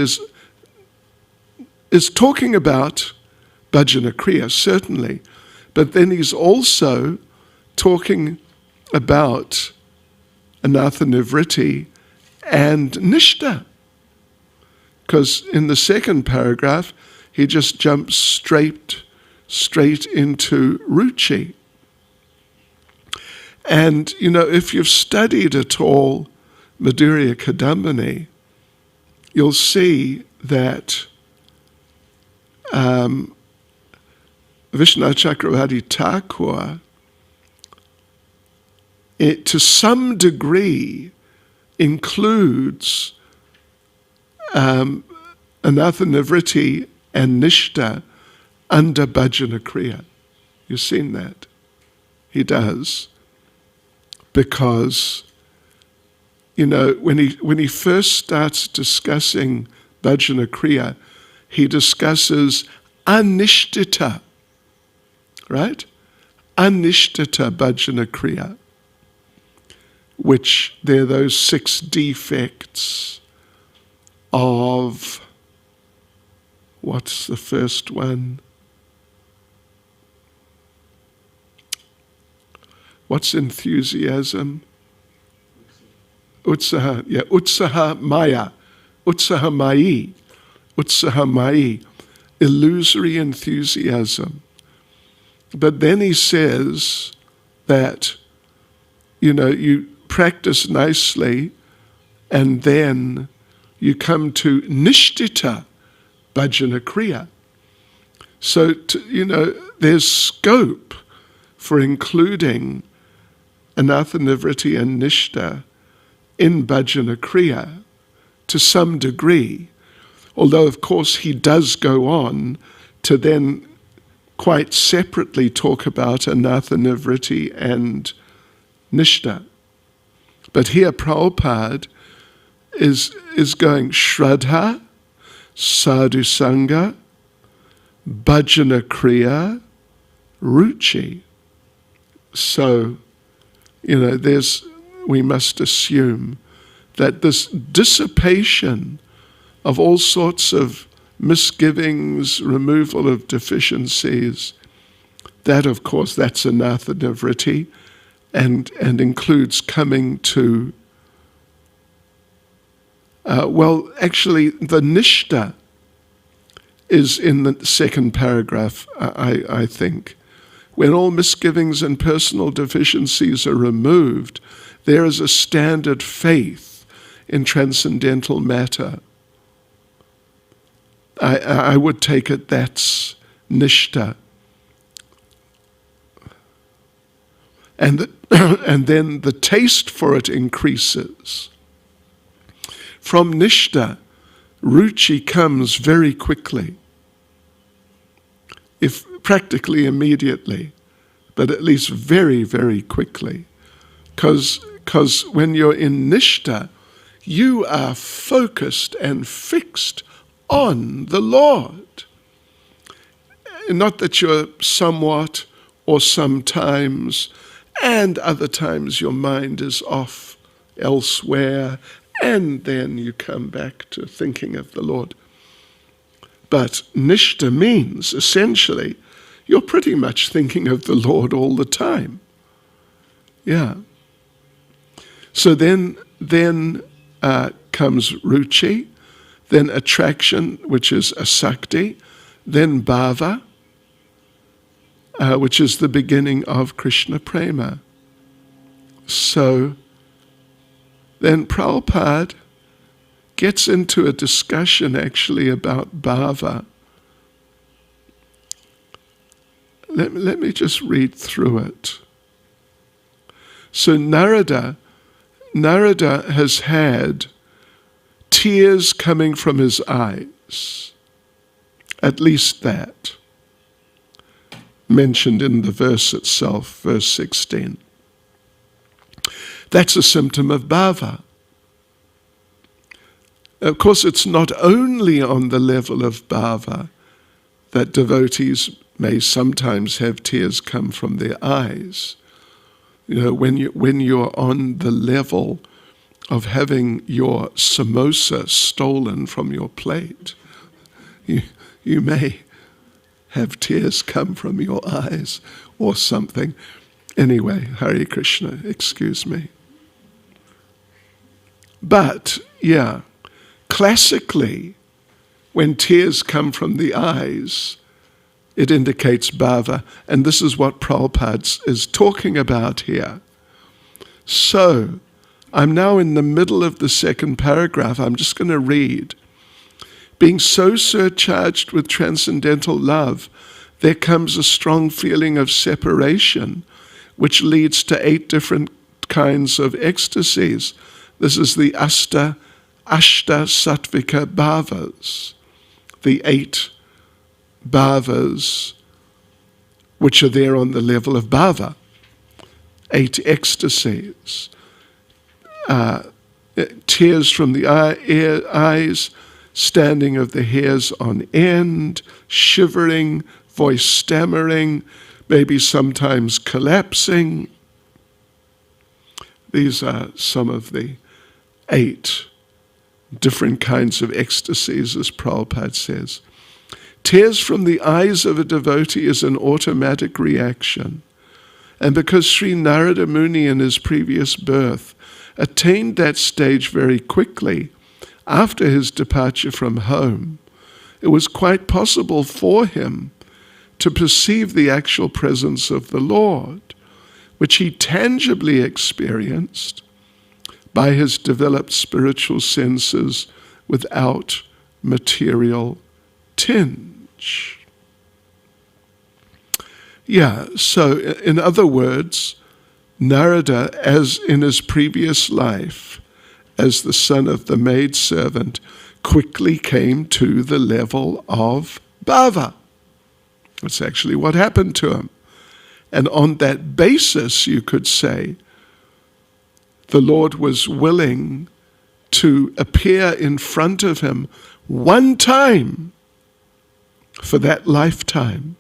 is talking about Bhajana Kriya, certainly, but then he's also talking about Anartha Nivritti and Nishta. Because in the second paragraph, he just jumps straight into Ruchi. And, if you've studied at all Madhurya Kadambini, you'll see that Vishnu Chakravarti Thakur, to some degree, includes Anartha Nivritti and Nishta under Bhajana Kriya. You've seen that? He does. Because, when he first starts discussing Bhajana Kriya, he discusses anishtita, right? Anishtita Bhajana Kriya, which they're those 6 defects of, what's the first one? What's enthusiasm? Utsaha, Utsaha Maya, Utsaha Mayi, Utsaha Mayi, illusory enthusiasm. But then he says that, you practice nicely and then you come to Nishtita Bhajana Kriya. So, there's scope for including Anartha Nivritti and Nishta in Bhajana Kriya to some degree, although of course he does go on to then quite separately talk about Anartha Nivritti and Nishta. But here Prabhupada is going Shraddha, Sadhu Sangha, Bhajana Kriya, Ruchi. So, we must assume that this dissipation of all sorts of misgivings, removal of deficiencies, that of course, that's Anartha Nivritti, and includes coming to, actually the Nishta is in the second paragraph, I think. When all misgivings and personal deficiencies are removed, there is a standard faith in transcendental matter. I would take it that's Nishta. And then the taste for it increases. From Nishta, Ruchi comes very quickly. If practically immediately, but at least very, very quickly. Because when you're in Nishta, you are focused and fixed on the Lord. Not that you're somewhat or sometimes, and other times your mind is off elsewhere, and then you come back to thinking of the Lord. But Nishta means, essentially, you're pretty much thinking of the Lord all the time. Yeah. So then comes ruchi, then attraction, which is asakti, then bhava, which is the beginning of Krishna prema. So then Prabhupada gets into a discussion actually about bhava. Let me just read through it. So Narada has had tears coming from his eyes. At least that. Mentioned in the verse itself, verse 16. That's a symptom of bhava. Of course, it's not only on the level of bhava that devotees may sometimes have tears come from their eyes. You know, when you're on the level of having your samosa stolen from your plate, you may have tears come from your eyes or something. Anyway, Hare Krishna, excuse me. But, yeah, classically, when tears come from the eyes, it indicates bhava, and this is what Prabhupada is talking about here. So, I'm now in the middle of the second paragraph. I'm just going to read. Being so surcharged with transcendental love, there comes a strong feeling of separation, which leads to 8 different kinds of ecstasies. This is the Ashta Sattvika Bhavas, the 8 bhavas which are there on the level of bhava, 8 ecstasies. Tears from the eyes, standing of the hairs on end, shivering, voice stammering, maybe sometimes collapsing. These are some of the 8 different kinds of ecstasies, as Prabhupada says. Tears from the eyes of a devotee is an automatic reaction. And because Sri Narada Muni in his previous birth attained that stage very quickly after his departure from home, it was quite possible for him to perceive the actual presence of the Lord, which he tangibly experienced by his developed spiritual senses without material tinge. Yeah, so in other words, Narada, as in his previous life, as the son of the maidservant, quickly came to the level of bhava. That's actually what happened to him. And on that basis, you could say, the Lord was willing to appear in front of him one time for that lifetime.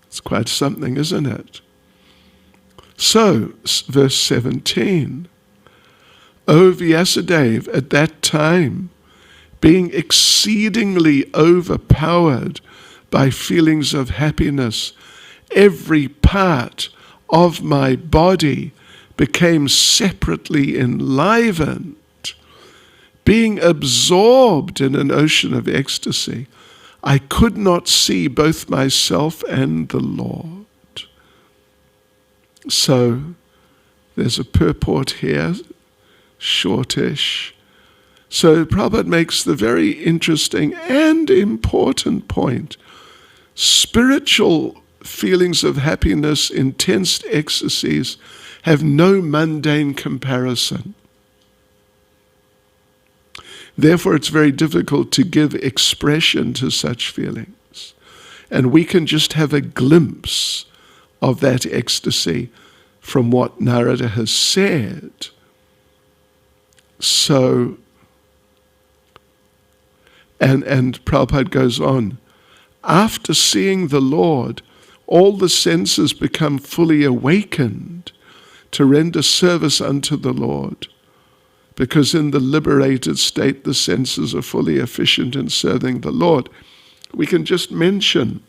It's quite something, isn't it? So, verse 17, O Vyasadeva, at that time, being exceedingly overpowered by feelings of happiness, every part of my body became separately enlivened. Being absorbed in an ocean of ecstasy, I could not see both myself and the Lord. So, there's a purport here, shortish. So Prabhupada makes the very interesting and important point. Spiritual feelings of happiness, intense ecstasies, have no mundane comparison. Therefore, it's very difficult to give expression to such feelings. And we can just have a glimpse of that ecstasy from what Narada has said. So, and Prabhupada goes on, after seeing the Lord, all the senses become fully awakened to render service unto the Lord, because in the liberated state the senses are fully efficient in serving the Lord. We can just mention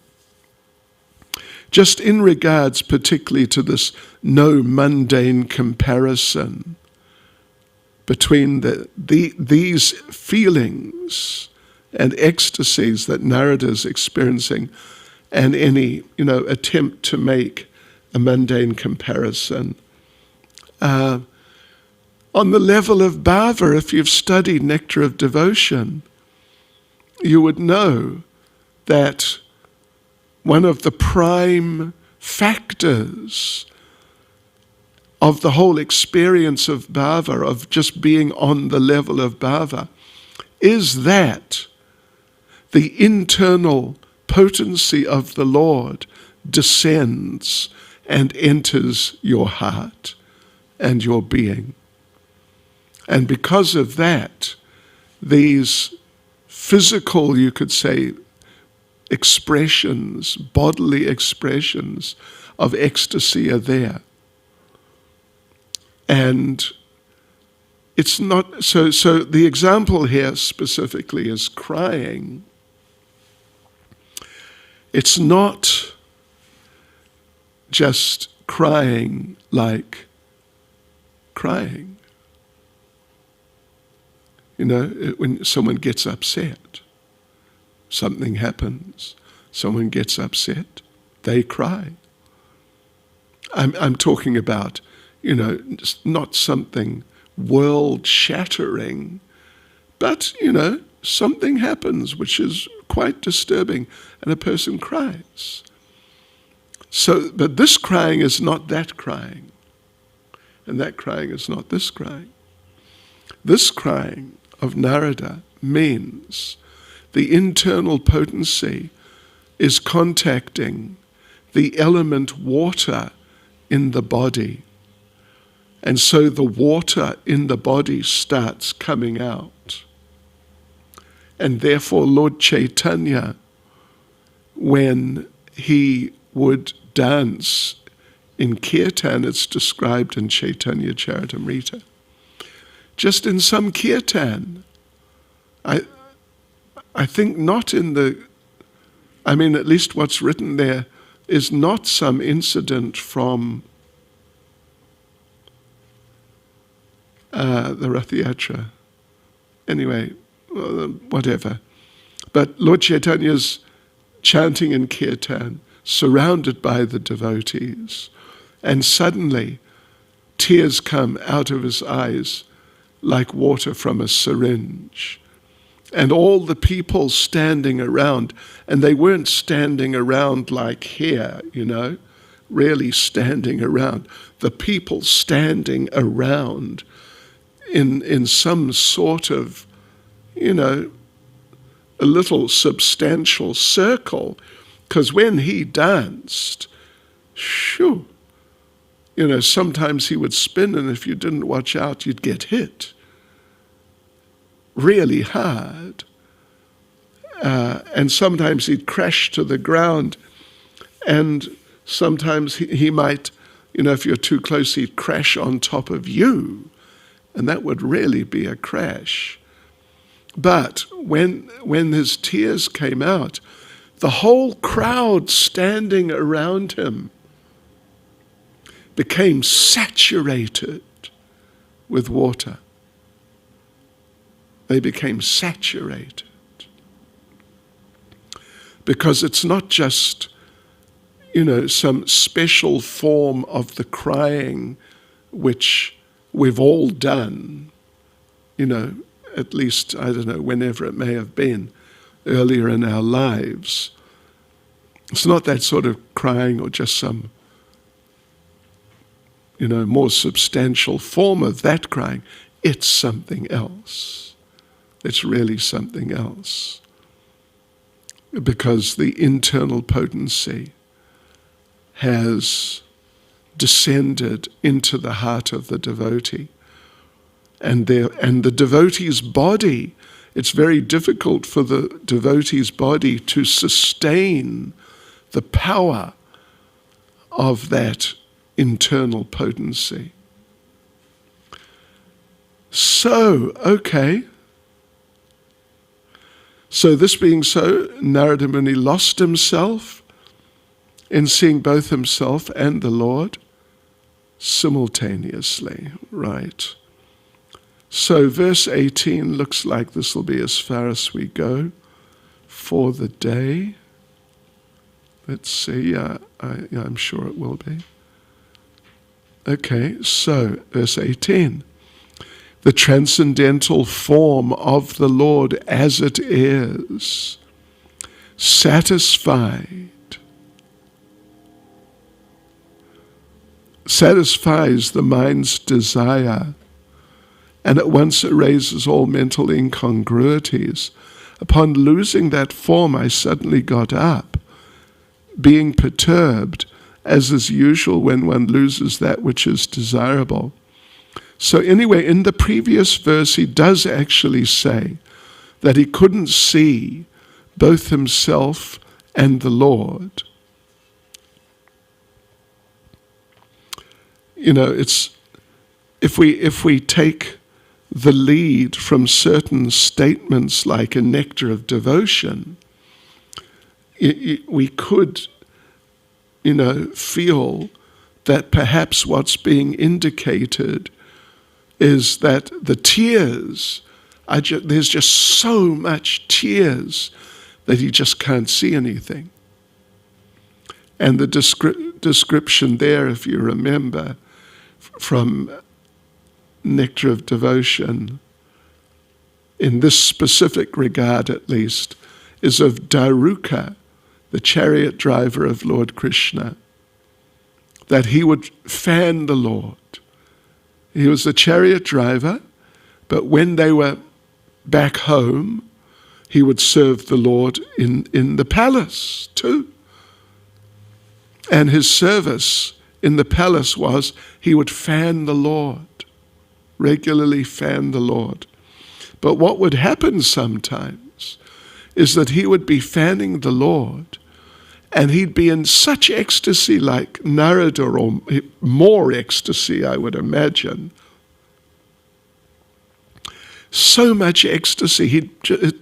just in regards particularly to this no mundane comparison between these feelings and ecstasies that Narada is experiencing and any, attempt to make a mundane comparison. On the level of bhava, if you've studied Nectar of Devotion, you would know that one of the prime factors of the whole experience of bhava, of just being on the level of bhava, is that the internal potency of the Lord descends and enters your heart and your being. And because of that, these physical, you could say, expressions, bodily expressions of ecstasy are there. And it's not, so the example here specifically is crying. It's not just crying like crying. When someone gets upset, something happens, someone gets upset, they cry. I'm talking about, not something world-shattering, but, something happens which is quite disturbing, and a person cries. So, but this crying is not that crying, and that crying is not this crying. This crying of Narada means the internal potency is contacting the element water in the body. And so the water in the body starts coming out. And therefore Lord Chaitanya, when he would dance in kirtan, it's described in Chaitanya Charitamrita, just in some kirtan, I think not in at least what's written there is not some incident from the Rath Yatra. Anyway, whatever. But Lord Chaitanya's chanting in kirtan, surrounded by the devotees, and suddenly tears come out of his eyes like water from a syringe. And all the people standing around, and they weren't standing around like here, really standing around. The people standing around in some sort of, a little substantial circle, because when he danced, sometimes he would spin, and if you didn't watch out, you'd get hit really hard. And sometimes he'd crash to the ground, and sometimes he might, if you're too close, he'd crash on top of you, and that would really be a crash. But when his tears came out, the whole crowd standing around him became saturated with water. They became saturated. Because it's not just, some special form of the crying which we've all done, at least, whenever it may have been earlier in our lives. It's not that sort of crying or just some, more substantial form of that crying. It's something else. It's really something else. Because the internal potency has descended into the heart of the devotee. And the devotee's body, it's very difficult for the devotee's body to sustain the power of that internal potency. So, okay. So this being so, Narada Muni lost himself in seeing both himself and the Lord simultaneously, right? So verse 18 looks like this will be as far as we go for the day. Let's see, I'm sure it will be. Okay, so verse 18. The transcendental form of the Lord as it is, satisfies the mind's desire, and at once erases all mental incongruities. Upon losing that form, I suddenly got up, being perturbed, as is usual when one loses that which is desirable. So anyway, in the previous verse, he does actually say that he couldn't see both himself and the Lord. You know, it's if we take the lead from certain statements like a nectar of devotion, we could, feel that perhaps what's being indicated is that the tears, there's just so much tears that he just can't see anything. And the description there, if you remember, from Nectar of Devotion, in this specific regard at least, is of Daruka, the chariot driver of Lord Krishna, that he would fan the Lord. He was the chariot driver, but when they were back home, he would serve the Lord in the palace too. And his service in the palace was he would fan the Lord, regularly fan the Lord. But what would happen sometimes is that he would be fanning the Lord and he'd be in such ecstasy like Narada, or more ecstasy, I would imagine. So much ecstasy,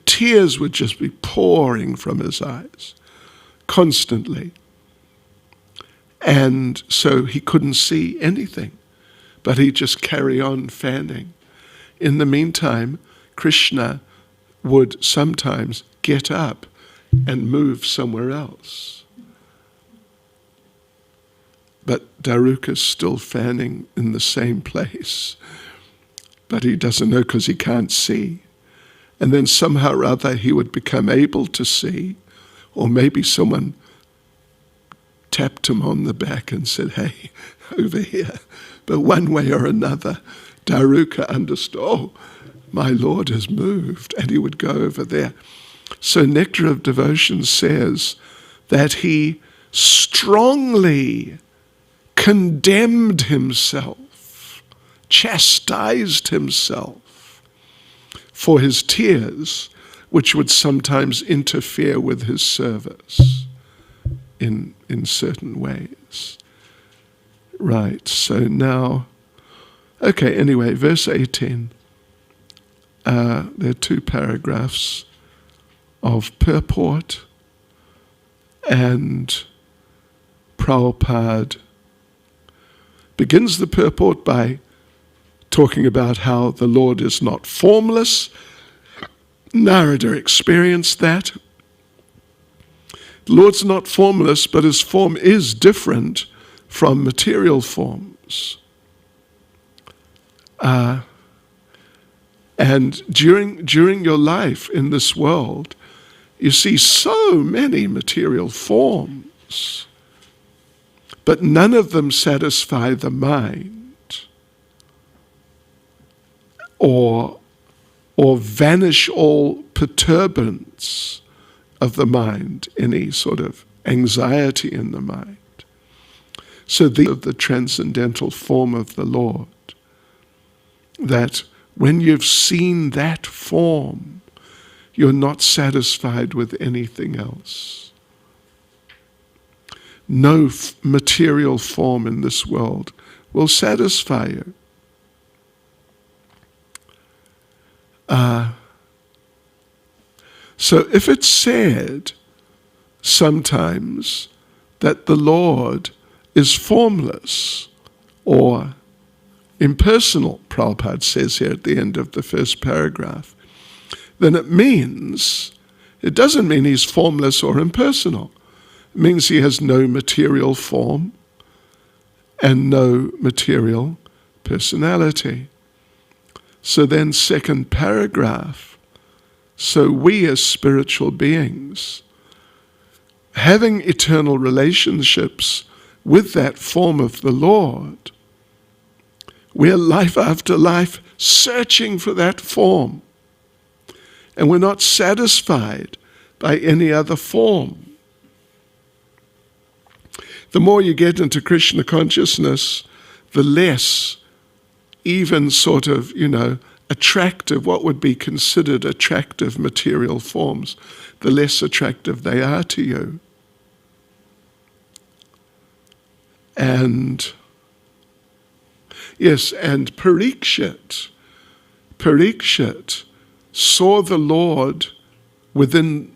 tears would just be pouring from his eyes constantly. And so he couldn't see anything, but he'd just carry on fanning. In the meantime, Krishna would sometimes get up and move somewhere else. But Daruka's still fanning in the same place. But he doesn't know because he can't see. And then somehow or other he would become able to see, or maybe someone tapped him on the back and said, "Hey, over here." But one way or another, Daruka understood, oh, my Lord has moved, and he would go over there. So Nectar of Devotion says that he strongly condemned himself, chastised himself for his tears, which would sometimes interfere with his service in certain ways. Right, so now, okay, anyway, verse 18. There are two paragraphs of purport, and Prabhupada begins the purport by talking about how the Lord is not formless. Narada experienced that. The Lord's not formless, but his form is different from material forms. And during your life in this world, you see so many material forms, but none of them satisfy the mind or vanish all perturbance of the mind, any sort of anxiety in the mind. So the transcendental form of the Lord, that when you've seen that form, you're not satisfied with anything else. No material form in this world will satisfy you. So if it's said sometimes that the Lord is formless or impersonal, Prabhupada says here at the end of the first paragraph, then it doesn't mean he's formless or impersonal. It means he has no material form and no material personality. So then, second paragraph, so we as spiritual beings, having eternal relationships with that form of the Lord, we're life after life searching for that form. And we're not satisfied by any other form. The more you get into Krishna consciousness, the less even sort of, attractive, what would be considered attractive material forms, the less attractive they are to you. And yes, and Parikshit saw the Lord within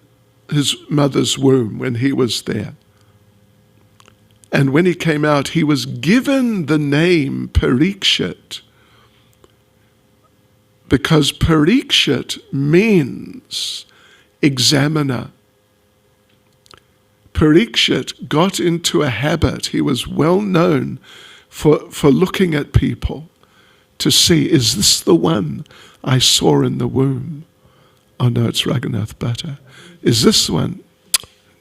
his mother's womb when he was there. And when he came out, he was given the name Parikshit, because Parikshit means examiner. Parikshit got into a habit. He was well known for looking at people to see, is this the one I saw in the womb? Oh no, it's Raghunath Bhatta. Is this the one?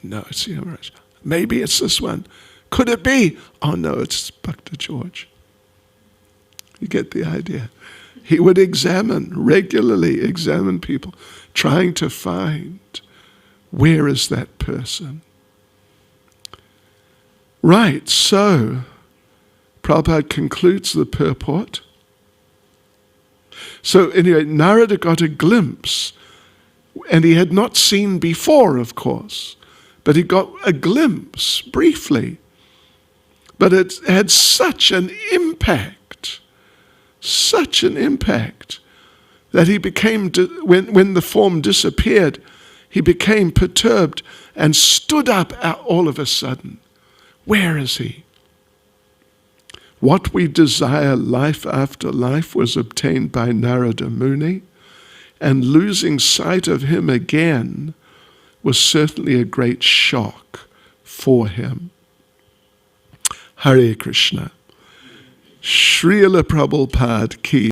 No, it's Yamaraj. Maybe it's this one. Could it be? Oh no, it's Bhakta George. You get the idea. He would regularly examine people, trying to find, where is that person? Right, so Prabhupada concludes the purport. So anyway, Narada got a glimpse, and he had not seen before, of course, but he got a glimpse briefly. But it had such an impact, that he became, when the form disappeared, he became perturbed and stood up all of a sudden. Where is he? What we desire life after life was obtained by Narada Muni, and losing sight of him again was certainly a great shock for him. Hare Krishna. Srila Prabhupada ki